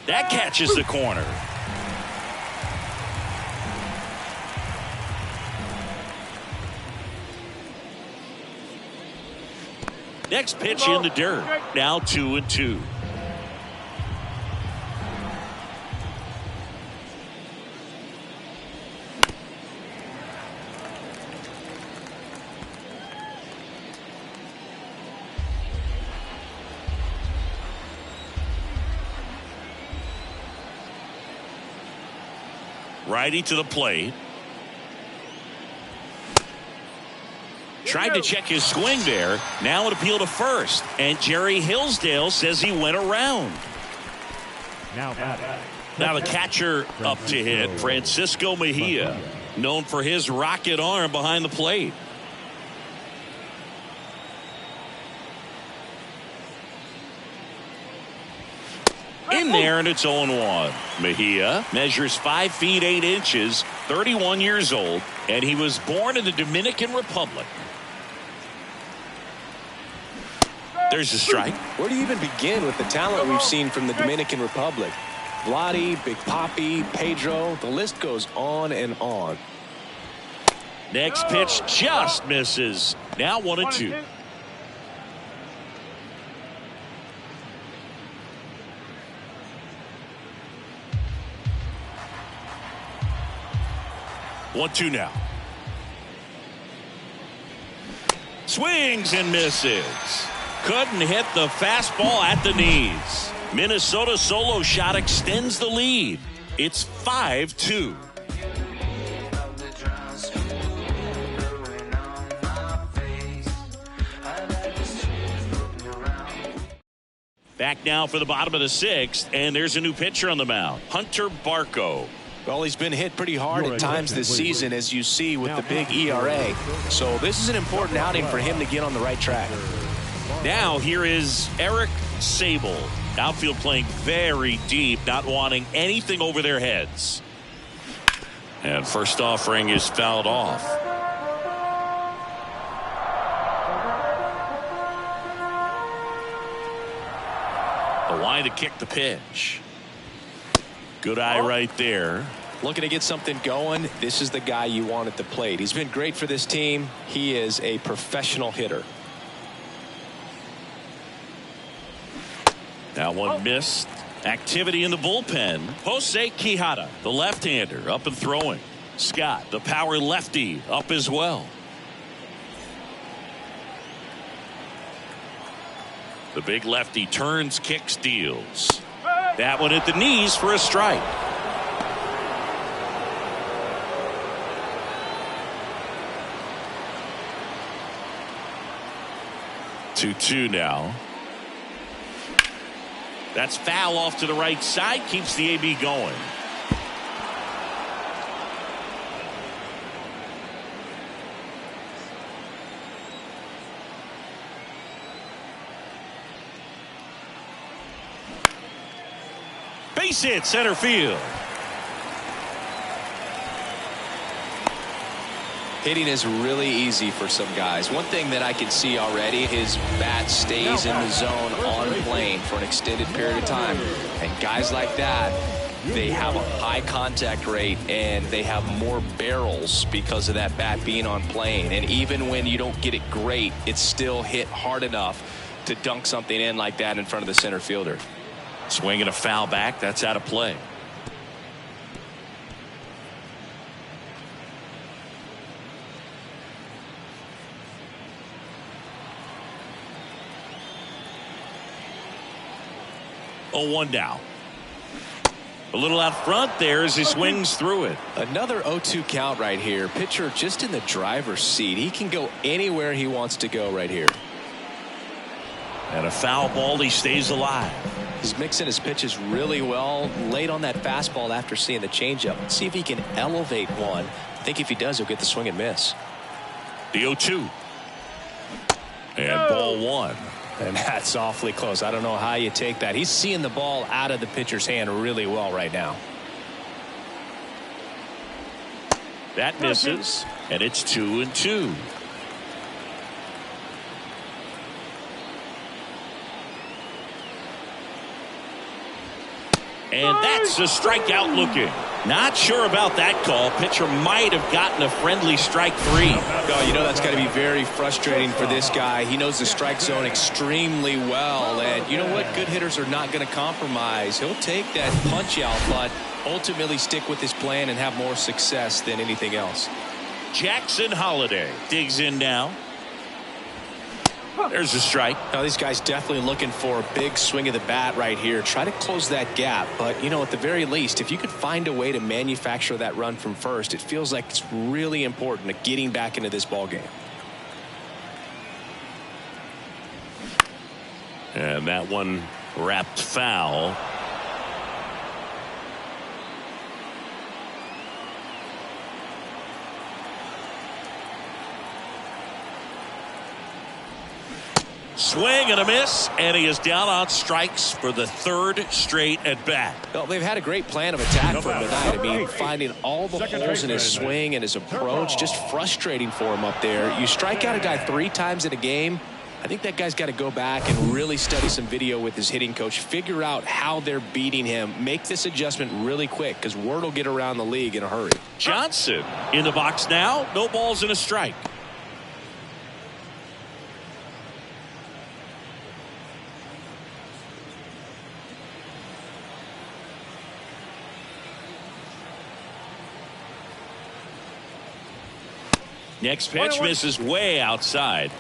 That catches the corner. Next pitch in the dirt. Now 2-2. Righty to the plate. Tried to check his swing there. Now an appeal to first. And Jerry Hillsdale says he went around. Now the catcher up to hit, Francisco Mejia, known for his rocket arm behind the plate. In there, and it's 0-1. Mejia measures 5 feet 8 inches, 31 years old, and he was born in the Dominican Republic. There's a strike.
Where do you even begin with the talent we've seen from the Dominican Republic? Vladi, Big Papi, Pedro, the list goes on and on.
Next pitch just misses. Now 1-2. One, two now. Swings and misses. Couldn't hit the fastball at the knees. Minnesota solo shot extends the lead. It's 5-2. Back now for the bottom of the 6th, and there's a new pitcher on the mound, Hunter Barco.
Well, he's been hit pretty hard at times this season, as you see with the big ERA. So this is an important outing for him to get on the right track.
Now here is Eric Sable. Outfield playing very deep, not wanting anything over their heads. And first offering is fouled off. The line to kick the pitch. Good eye right there.
Looking to get something going. This is the guy you want at the plate. He's been great for this team. He is a professional hitter.
Now one missed. Activity in the bullpen. Jose Quijada, the left-hander, up and throwing. Scott, the power lefty, up as well. The big lefty turns, kicks, deals. That one at the knees for a strike. 2-2 now. That's foul off to the right side. Keeps the AB going. Base hit center field.
Hitting is really easy for some guys. One thing that I can see already, his bat stays in the zone on plane for an extended period of time. And guys like that, they have a high contact rate and they have more barrels because of that bat being on plane. And even when you don't get it great, it's still hit hard enough to dunk something in like that in front of the center fielder.
Swinging a foul back. That's out of play. Oh, 1 down. A little out front there as he swings through it.
Another 0-2 count right here. Pitcher just in the driver's seat. He can go anywhere he wants to go right here.
And a foul ball. He stays alive.
He's mixing his pitches really well. Late on that fastball after seeing the changeup. Let's see if he can elevate one. I think if he does, he'll get the swing and miss.
The 0-2. And ball 1.
And that's awfully close. I don't know how you take that. He's seeing the ball out of the pitcher's hand really well right now.
That misses, and it's 2-2. And that's a strikeout looking. Not sure about that call. Pitcher might have gotten a friendly strike 3.
Oh, you know that's got to be very frustrating for this guy. He knows the strike zone extremely well. And you know what? Good hitters are not going to compromise. He'll take that punch out, but ultimately stick with his plan and have more success than anything else.
Jackson Holiday digs in now. There's a strike.
Now, these guys definitely looking for a big swing of the bat right here. Try to close that gap. But, you know, at the very least, if you could find a way to manufacture that run from first, it feels like it's really important to getting back into this ball game.
And that one wrapped foul. Swing and a miss, and he is down on strikes for the 3rd straight at bat.
Well, they've had a great plan of attack for him tonight. I mean, finding all the holes in his swing and his approach, just frustrating for him up there. You strike out a guy 3 times in a game, I think that guy's got to go back and really study some video with his hitting coach, figure out how they're beating him, make this adjustment really quick because word will get around the league in a hurry.
Johnson in the box now, no balls and a strike. Next pitch misses way outside.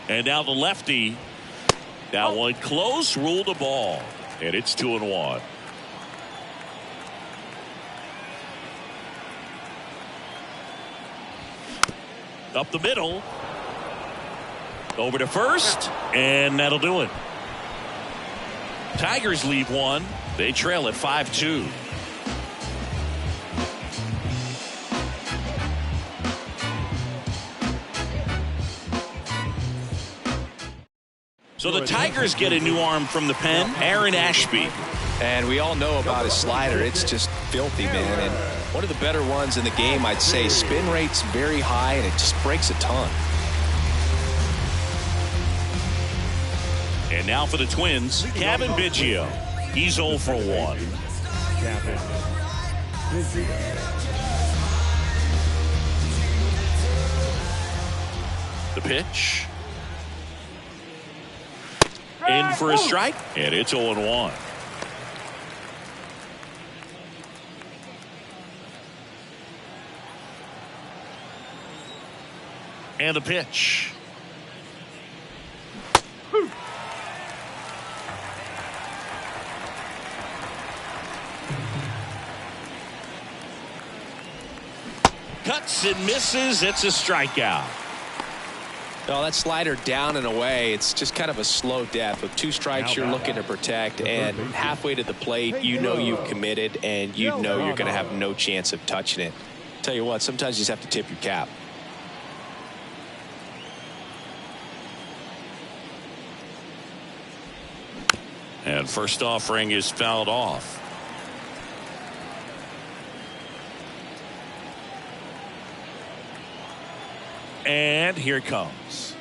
And now the lefty. That one close, ruled a ball. And it's 2-1. Up the middle. Over to first, and that'll do it. Tigers lead 1. They trail at 5-2. So the Tigers get a new arm from the pen, Aaron Ashby.
And we all know about his slider. It's just filthy, man. And one of the better ones in the game, I'd say. Spin rate's very high, and it just breaks a ton.
And now for the Twins, Kevin Biggio. He's 0 for 1. The pitch. In for a strike, and it's 0-1. And the pitch. Cuts and misses. It's a strikeout.
No, that slider down and away. It's just kind of a slow death. With 2 strikes, you're looking to protect, and halfway to the plate, you know you've committed, and you know you're going to have no chance of touching it. Tell you what, sometimes you just have to tip your cap.
And first offering is fouled off. And here it comes.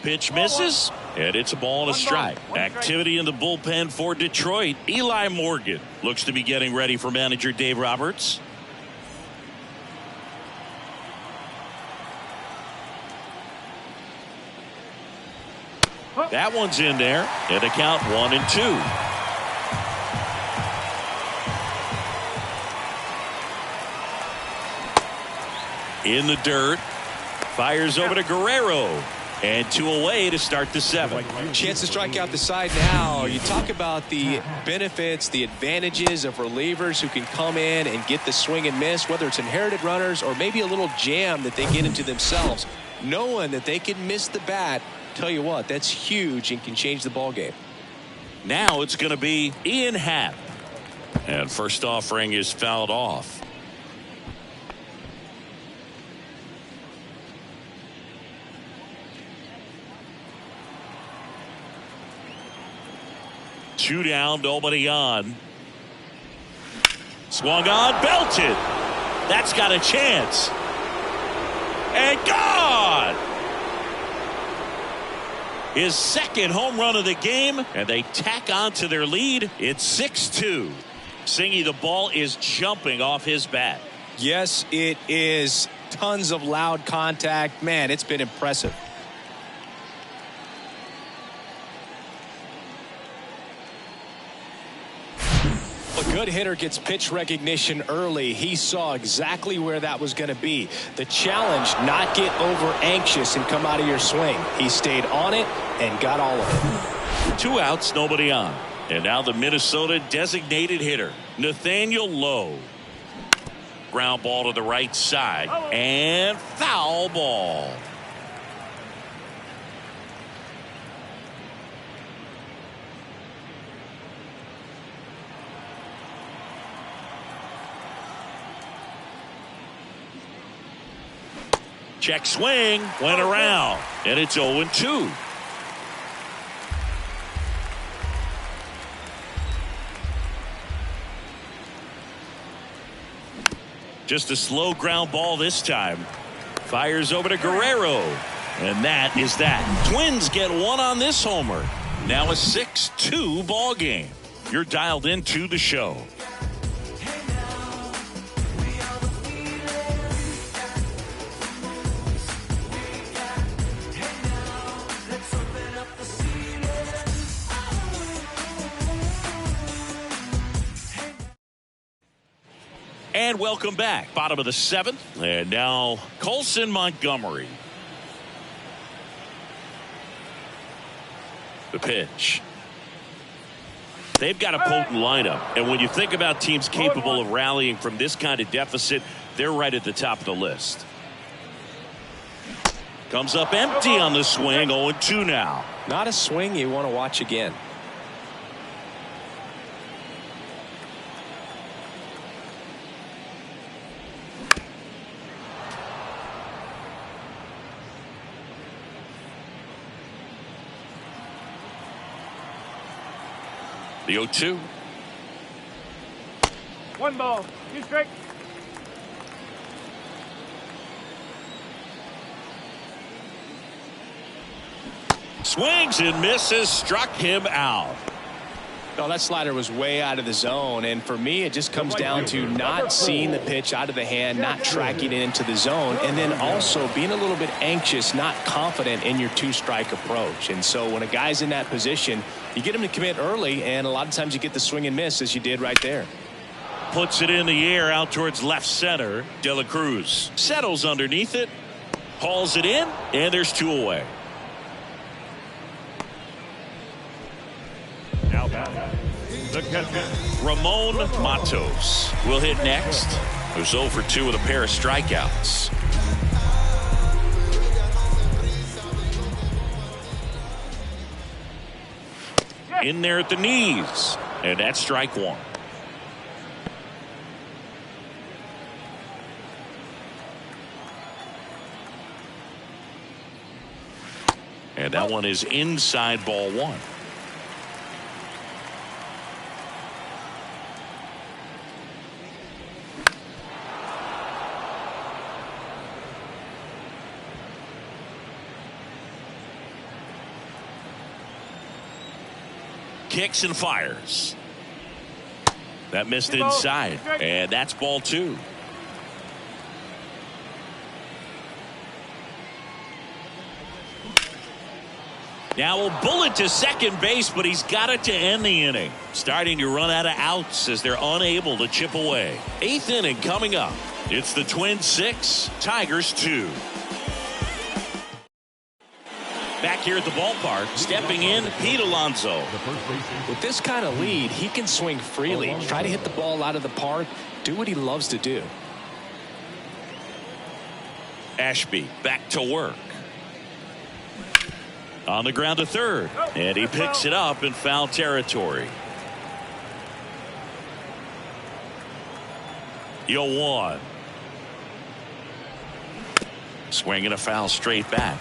Pitch misses, and it's a ball and a strike. Activity in the bullpen for Detroit. Eli Morgan looks to be getting ready for manager Dave Roberts. That one's in there, and the count 1-2. In the dirt, fires over to Guerrero, and 2 away to start the 7th.
Chance to strike out the side now. You talk about the benefits, the advantages of relievers who can come in and get the swing and miss, whether it's inherited runners or maybe a little jam that they get into themselves. Knowing that they can miss the bat, tell you what, that's huge and can change the ball game.
Now it's going to be Ian Happ, and first offering is fouled off. Two down, nobody on. Swung on, belted. That's got a chance. And gone! His second home run of the game, and they tack on to their lead. It's 6-2. Singy, the ball is jumping off his bat.
Yes, it is. Tons of loud contact. Man, it's been impressive. A good hitter gets pitch recognition early. He saw exactly where that was going to be. The challenge, not get over anxious and come out of your swing. He stayed on it and got all of it.
2 outs, nobody on. And now the Minnesota designated hitter, Nathaniel Lowe. Ground ball to the right side, and foul ball. Check swing, went around, and it's 0-2. Just a slow ground ball this time. Fires over to Guerrero, and that is that. Twins get one on this homer. Now a 6-2 ball game. You're dialed into the show. And welcome back. Bottom of the 7th. And now Colson Montgomery. The pitch. They've got a potent lineup. And when you think about teams capable of rallying from this kind of deficit, they're right at the top of the list. Comes up empty on the swing. 0-2 now.
Not a swing you want to watch again.
The 0-2.
1 ball, 2 strikes.
Swings and misses, struck him out.
No, that slider was way out of the zone, and for me it just comes down to not seeing the pitch out of the hand, not tracking it into the zone, and then also being a little bit anxious, not confident in your 2-strike approach. And so when a guy's in that position, you get him to commit early, and a lot of times you get the swing and miss as you did right there.
Puts it in the air out towards left center. De La Cruz settles underneath it, Hauls it in, and there's 2 away.
Now batting, the catcher,
Ramon Matos will hit next. Who's 0 for 2 with a pair of strikeouts. In there at the knees, and that's strike 1. And that one is inside, ball 1. Kicks and fires. That missed inside, and that's ball 2. Now a bullet to second base, but he's got it to end the inning. Starting to run out of outs as they're unable to chip away. 8th inning coming up. It's the Twins 6, Tigers 2. Back here at the ballpark, stepping in, Pete Alonso.
With this kind of lead, he can swing freely, try to hit the ball out of the park, do what he loves to do.
Ashby back to work. On the ground to third, and he picks it up in foul territory. 0-1. Swinging a foul straight back.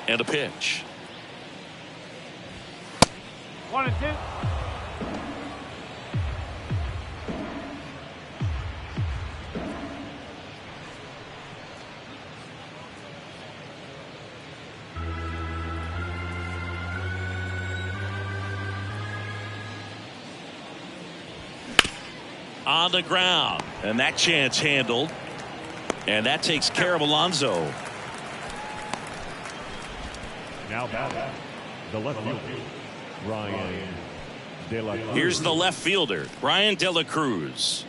And a pitch.
1-2.
On the ground, and that chance handled, and that takes care of Alonso.
now batting, the left fielder, Ryan De La Cruz.
Here's the left fielder, Ryan De La Cruz.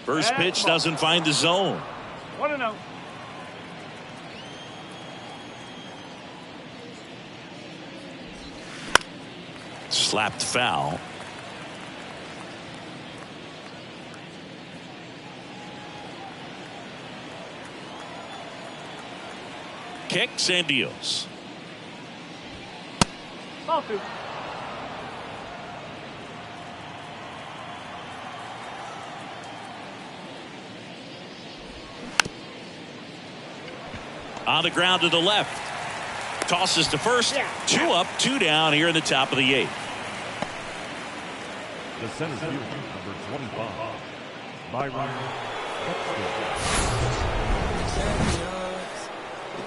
First pitch doesn't find the zone.
1-0.
Slapped foul. Kicks and deals.
Ball 2.
On the ground to the left. Tosses to first. 2 up, 2 down here in the top of the 8th.
The center fielder, number 25, Byron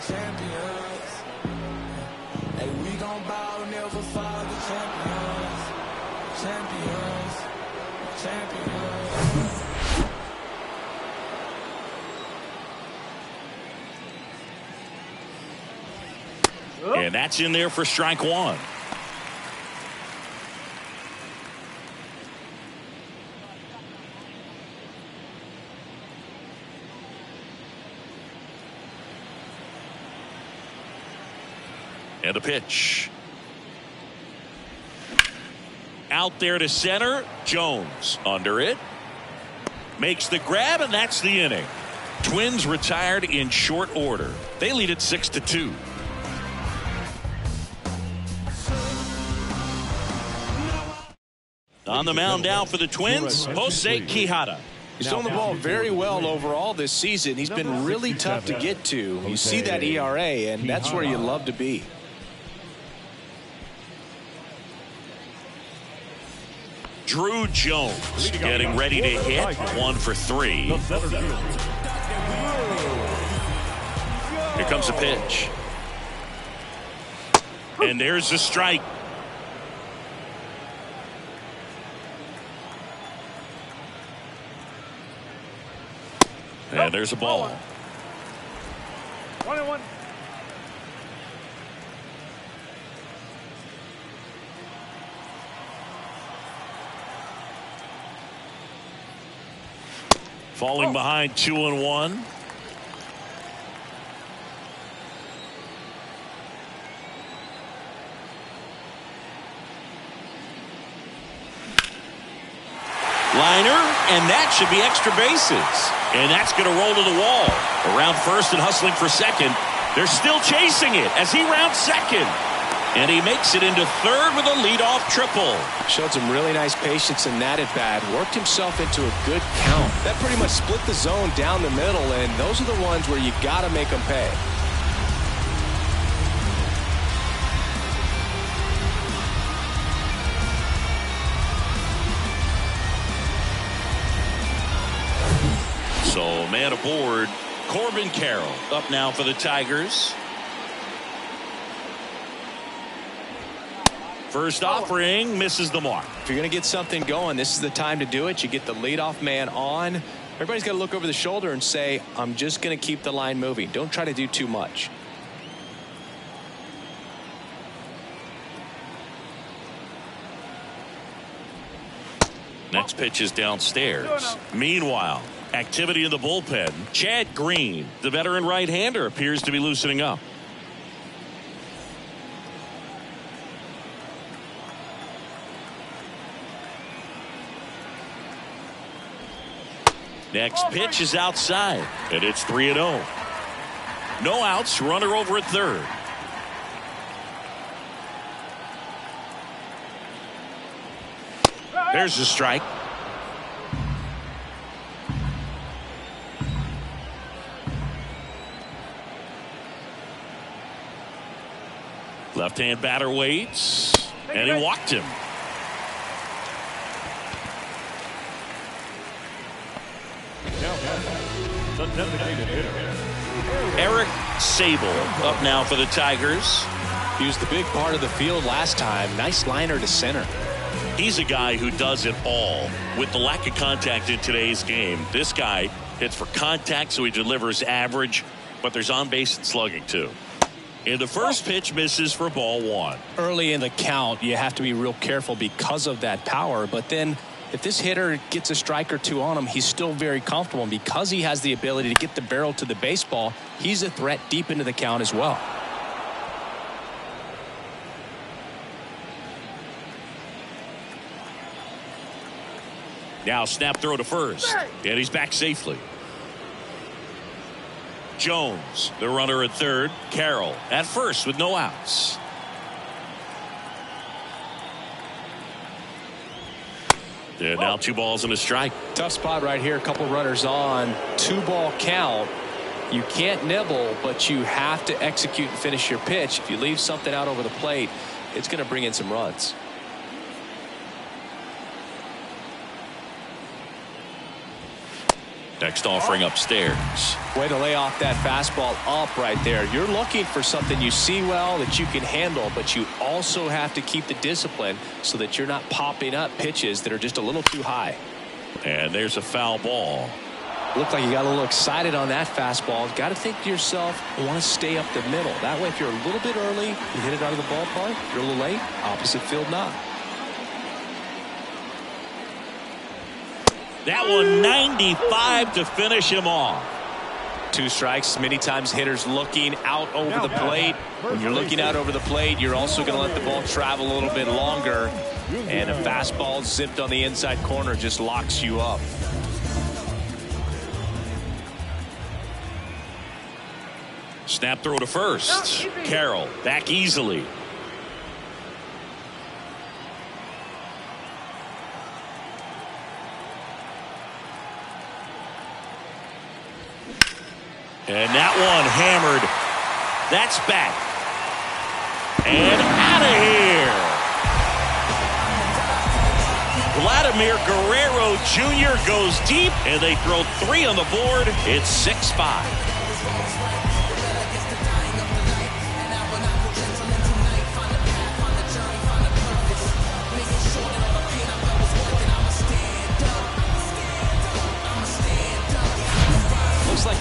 Champions. Hey, we gon' bow, never fall. The champions.
And that's in there for strike 1. And a pitch. Out there to center. Jones under it. Makes the grab, and that's the inning. Twins retired in short order. They lead it 6-2. On the mound now for the Twins, Jose Quijada.
He's thrown the ball very well overall this season. He's been really tough to get to. You see that ERA, and that's where you love to be.
Drew Jones getting ready to hit. 1 for 3.
the center fielder,
Here comes a pitch. And there's the strike. And there's a ball.
1-1.
Falling behind 2-1. Liner, and that should be extra bases. And that's going to roll to the wall. Around first and hustling for second. They're still chasing it as he rounds second. And he makes it into third with a leadoff triple.
Showed some really nice patience in that at bat. Worked himself into a good count. That pretty much split the zone down the middle, and those are the ones where you got to make them pay.
So man aboard, Corbin Carroll up now for the Tigers. First offering misses the mark.
If you're going to get something going, this is the time to do it. You get the leadoff man on. Everybody's got to look over the shoulder and say, I'm just going to keep the line moving. Don't try to do too much.
Next pitch is downstairs. Meanwhile, activity in the bullpen. Chad Green, the veteran right-hander, appears to be loosening up. Next pitch is outside, and it's 3-0. No outs, runner over at third. There's the strike. Left-hand batter waits, and he walked him.
The designated hitter,
Eric Sable up now for the Tigers.
He was the big part of the field last time. Nice liner to center.
He's a guy who does it all. With the lack of contact in today's game, this guy hits for contact, so he delivers average, but there's on-base and slugging too. And the first pitch misses for ball one.
Early in the count, you have to be real careful because of that power, but then if this hitter gets a strike or two on him, he's still very comfortable. And because he has the ability to get the barrel to the baseball, he's a threat deep into the count as well.
Now snap throw to first, and he's back safely. Jones, the runner at third. Carroll at first with no outs. And now 2 balls and a strike.
Tough spot right here. A couple runners on. 2-ball count. You can't nibble, but you have to execute and finish your pitch. If you leave something out over the plate, it's going to bring in some runs.
Next offering upstairs.
Way to lay off that fastball up right there. You're looking for something you see well that you can handle, but you also have to keep the discipline so that you're not popping up pitches that are just a little too high.
And there's a foul ball.
Looked like you got a little excited on that fastball. Got to think to yourself, I want to stay up the middle. That way, if you're a little bit early, you hit it out of the ballpark. If you're a little late, opposite field not.
That one 95 to finish him off.
2 strikes. Many times hitters looking out over the plate. When you're looking out over the plate, you're also going to let the ball travel a little bit longer. And a fastball zipped on the inside corner just locks you up.
Snap throw to first. Carroll back easily. And that one hammered. That's back. And out of here. Vladimir Guerrero Jr. goes deep, and they throw 3 on the board. It's 6-5.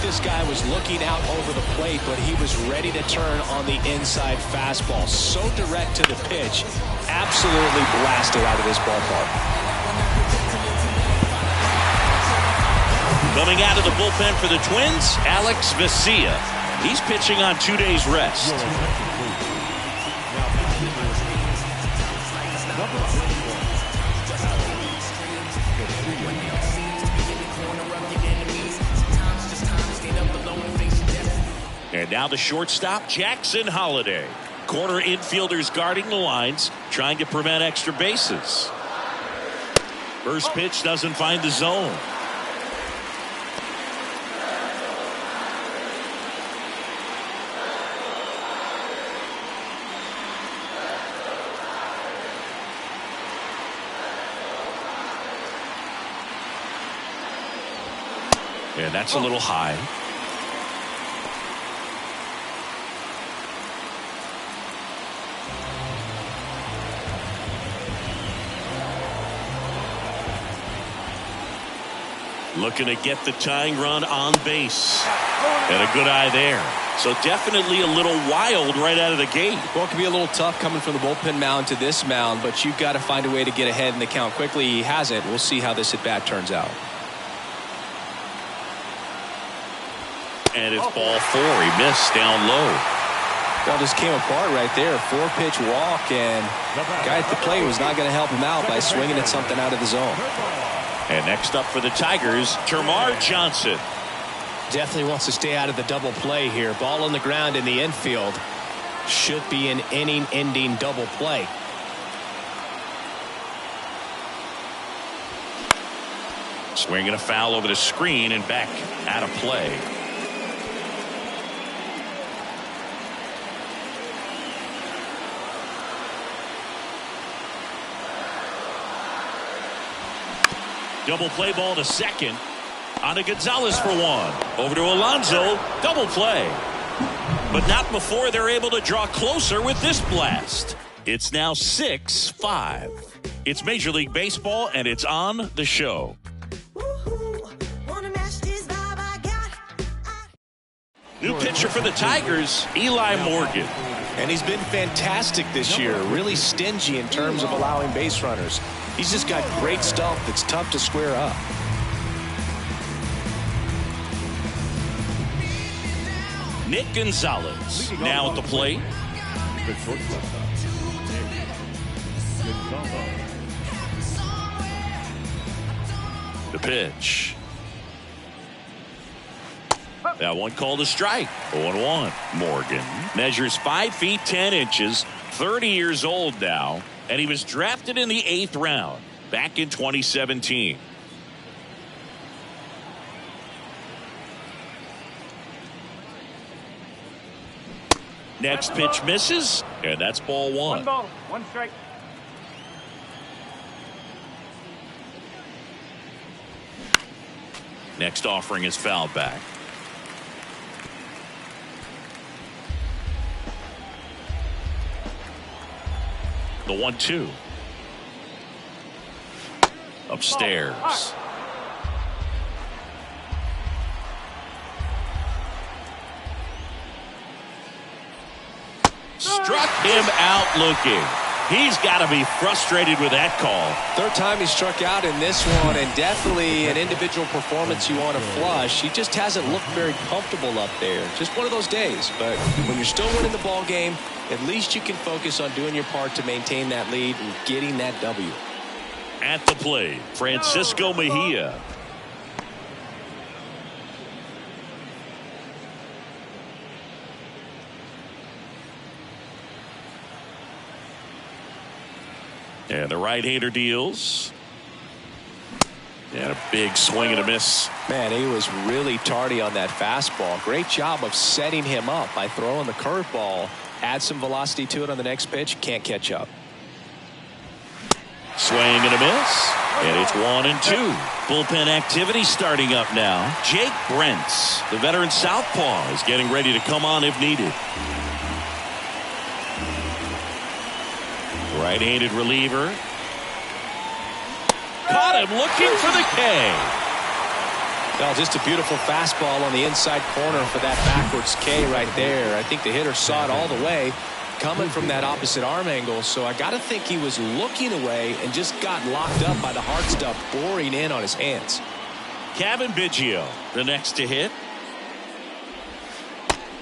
this guy was looking out over the plate, but he was ready to turn on the inside fastball. So direct to the pitch. Absolutely blasted out of this ballpark.
Coming out of the bullpen for the Twins, Alex Vesia. He's pitching on 2 days rest. And now the shortstop, Jackson Holliday. Corner infielders guarding the lines, trying to prevent extra bases. First pitch doesn't find the zone. And that's a little high. Looking to get the tying run on base. And a good eye there. So definitely a little wild right out of the gate.
Well, it can be a little tough coming from the bullpen mound to this mound, but you've got to find a way to get ahead in the count quickly. He hasn't. We'll see how this at-bat turns out.
And it's ball 4. He missed down low.
Well, just came apart right there. 4-pitch walk, and the guy at the plate was not going to help him out by swinging at something out of the zone.
And next up for the Tigers, Termarr Johnson.
Definitely wants to stay out of the double play here. Ball on the ground in the infield. Should be an inning-ending double play.
Swinging a foul over the screen and back out of play. Double play ball to second. On to Gonzalez for one. Over to Alonso. Double play. But not before they're able to draw closer with this blast. It's now 6-5. It's Major League Baseball, and it's on the show. New pitcher for the Tigers, Eli Morgan.
And he's been fantastic this year. Really stingy in terms of allowing base runners. He's just got great stuff that's tough to square up.
Nick Gonzalez now at the plate. The pitch. That one called a strike. 0-1. Morgan measures 5 feet 10 inches, 30 years old now, and he was drafted in the 8th round back in 2017. Next pitch misses, and that's ball 1.
1 ball, 1 strike.
Next offering is fouled back. The 1-2. Upstairs. Struck him out looking. He's got to be frustrated with that call.
Third time he struck out in this one, and definitely an individual performance you want to flush. He just hasn't looked very comfortable up there. Just one of those days. But when you're still winning the ball game, at least you can focus on doing your part to maintain that lead and getting that W.
At the plate, Francisco Mejia. And the right-hander deals. And a big swing and a miss.
Man, he was really tardy on that fastball. Great job of setting him up by throwing the curveball. Add some velocity to it on the next pitch. Can't catch up.
Swing and a miss. And it's 1-2. Bullpen activity starting up now. Jake Brentz, the veteran southpaw, is getting ready to come on if needed. Right-handed reliever. Caught him looking for the K.
Well, just a beautiful fastball on the inside corner for that backwards K right there. I think the hitter saw it all the way coming from that opposite arm angle. So I got to think he was looking away and just got locked up by the hard stuff boring in on his hands.
Kevin Biggio, the next to hit.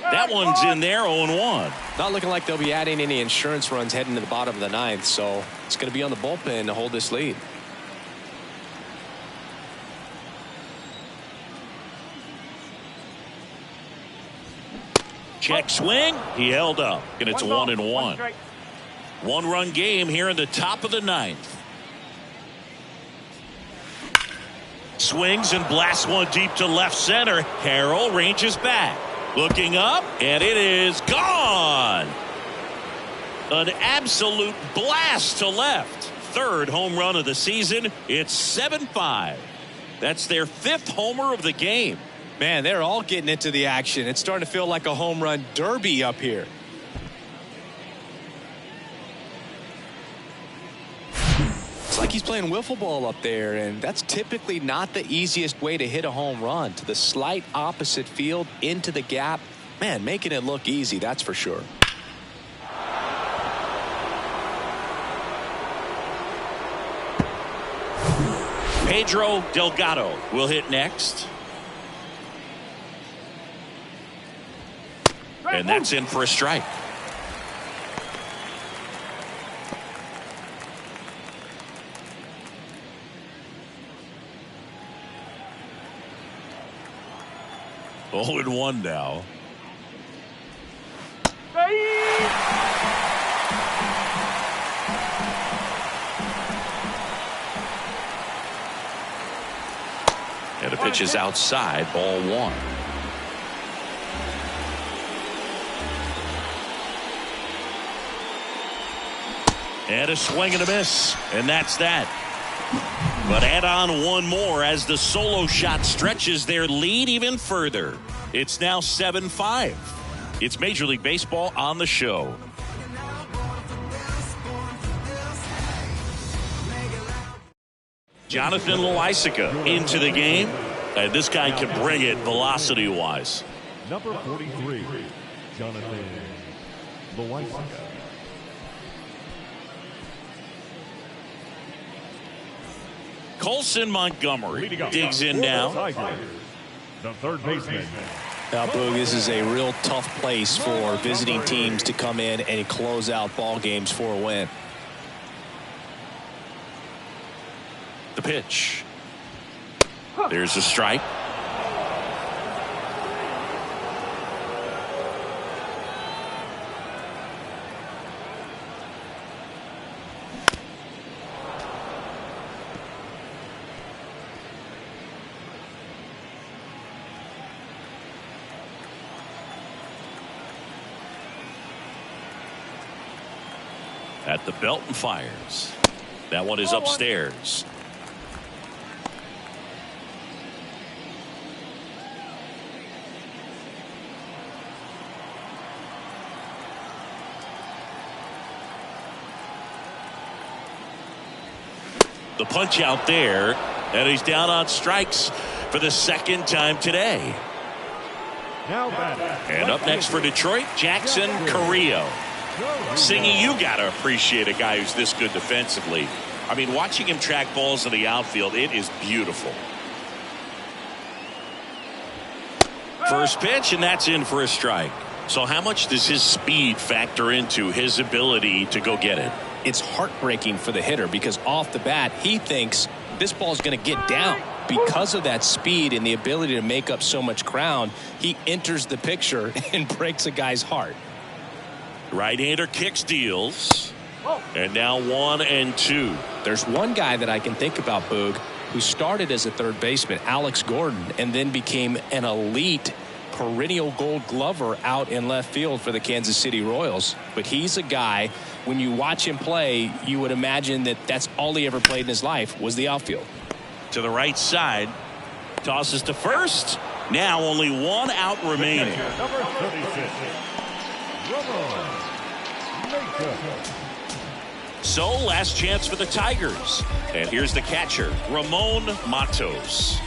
That one's in there, 0-1.
Not looking like they'll be adding any insurance runs heading to the bottom of the ninth, so it's going to be on the bullpen to hold this lead.
Check swing. He held up, and it's 1-1. One-run game here in the top of the ninth. Swings and blasts one deep to left center. Harrell ranges back. Looking up, and it is gone. An absolute blast to left. Third home run of the season. It's 7-5. That's their 5th homer of the game.
Man, they're all getting into the action. It's starting to feel like a home run derby up here. It's like he's playing wiffle ball up there, and that's typically not the easiest way to hit a home run. To the slight opposite field, into the gap. Man, making it look easy, that's for sure.
Pedro Delgado will hit next. And that's in for a strike. Oh, and 1 now. And the pitch is outside, ball 1. And a swing and a miss, and that's that. But add on one more as the solo shot stretches their lead even further. It's now 7-5. It's Major League Baseball on the show. Jonathan Loaisiga into the game. And this guy can bring it velocity-wise.
Number 43, Jonathan Loaisiga.
Colson Montgomery digs in now.
The third baseman.
Now, Boog, this is a real tough place for visiting teams to come in and close out ball games for a win.
The pitch. There's a strike. At the belt and fires. That one is upstairs. The punch out there, and he's down on strikes for the 2nd time today. And up next for Detroit, Jackson Carrillo. Singy, you got to appreciate a guy who's this good defensively. I mean, watching him track balls in the outfield, it is beautiful. First pitch, and that's in for a strike. So how much does his speed factor into his ability to go get it?
It's heartbreaking for the hitter because off the bat, he thinks this ball is going to get down. Because of that speed and the ability to make up so much ground, he enters the picture and breaks a guy's heart.
Right-hander kicks, deals. And now 1-2.
There's one guy that I can think about, Boog, who started as a third baseman, Alex Gordon, and then became an elite perennial gold glover out in left field for the Kansas City Royals. But he's a guy, when you watch him play, you would imagine that that's all he ever played in his life was the outfield.
To the right side. Tosses to first. Now only 1 out remaining.
Number 36, Ramon.
So last chance for the Tigers. And here's the catcher, Ramon Matos.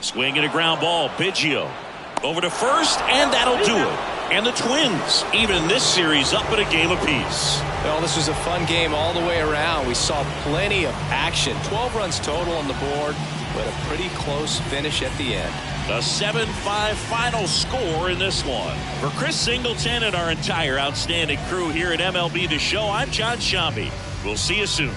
Swing and a ground ball. Biggio over to first, and that'll do it. And the Twins even this series up at a game apiece.
Well, this was a fun game all the way around. We saw plenty of action. 12 runs total on the board, but a pretty close finish at the end.
The 7-5 final score in this one. For Chris Singleton and our entire outstanding crew here at MLB The Show, I'm John Shambi. We'll see you soon.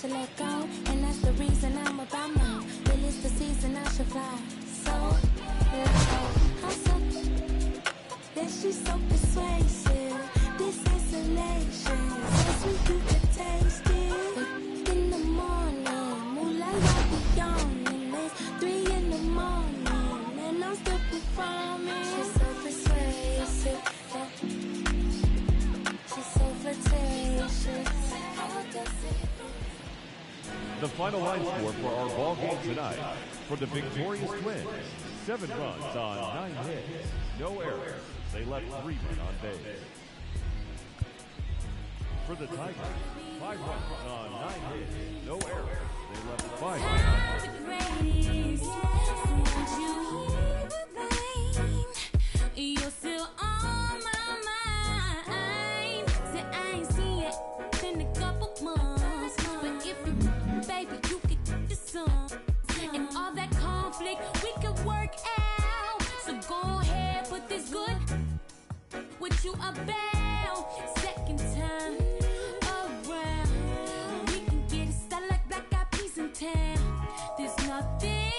Let go, and that's the reason I'm about mine. Well, it's the season I should fly so low. I'm so that she's so persuasive. This isolation, so sweet you could taste it. In the morning, moonlight I'll be yawning. It's 3 in the morning, and I'm still performing. She's so persuasive. She's so flirtatious. How does it?
The final line score for our ball game tonight. For the victorious Twins, 7 runs on 9 hits, no errors. They left 3 men on base. For the Tigers, 5 runs on 9 hits, no errors. They left 5 men on base.
You're still on my mind. Say I ain't seen it in a couple months, but if you, baby, you could get this song and all that conflict we could work out. So go ahead, put this good with you about. Second time around, we can get it started like black eyed peas in town. There's nothing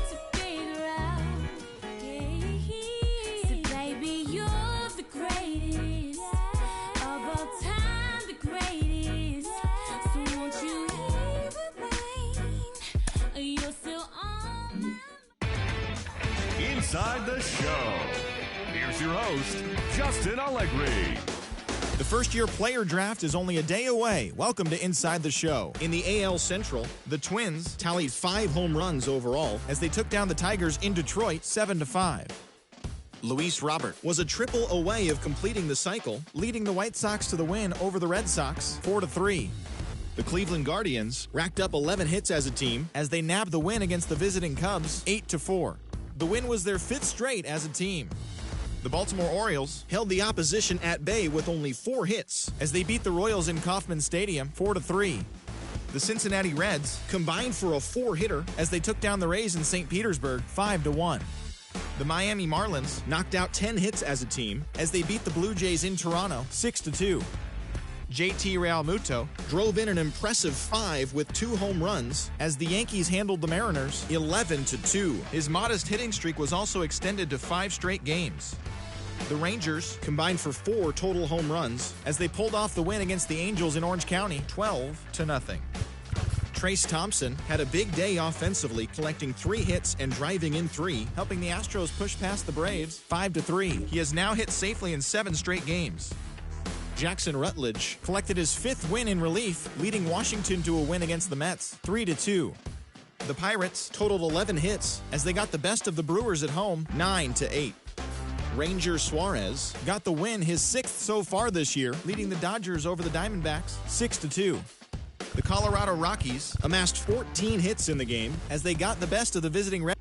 to figure out. So baby, you're the greatest of all time, the greatest. So won't you hear mine? You're still on.
Inside the Show. Here's your host, Justin Allegri.
The first-year player draft is only a day away. Welcome to Inside the Show. In the AL Central, the Twins tallied 5 home runs overall as they took down the Tigers in Detroit 7-5. Luis Robert was a triple away of completing the cycle, leading the White Sox to the win over the Red Sox 4-3. The Cleveland Guardians racked up 11 hits as a team as they nabbed the win against the visiting Cubs 8-4. The win was their 5th straight as a team. The Baltimore Orioles held the opposition at bay with only 4 hits as they beat the Royals in Kauffman Stadium 4-3. The Cincinnati Reds combined for a 4-hitter as they took down the Rays in St. Petersburg 5-1. The Miami Marlins knocked out 10 hits as a team as they beat the Blue Jays in Toronto 6-2. JT Realmuto drove in an impressive 5 with 2 home runs as the Yankees handled the Mariners 11-2. His modest hitting streak was also extended to 5 straight games. The Rangers combined for 4 total home runs as they pulled off the win against the Angels in Orange County 12-0. Trace Thompson had a big day offensively, collecting 3 hits and driving in 3, helping the Astros push past the Braves 5-3. He has now hit safely in 7 straight games. Jackson Rutledge collected his 5th win in relief, leading Washington to a win against the Mets 3-2. The Pirates totaled 11 hits as they got the best of the Brewers at home 9-8. Ranger Suarez got the win, his 6th so far this year, leading the Dodgers over the Diamondbacks 6-2. The Colorado Rockies amassed 14 hits in the game as they got the best of the visiting Red.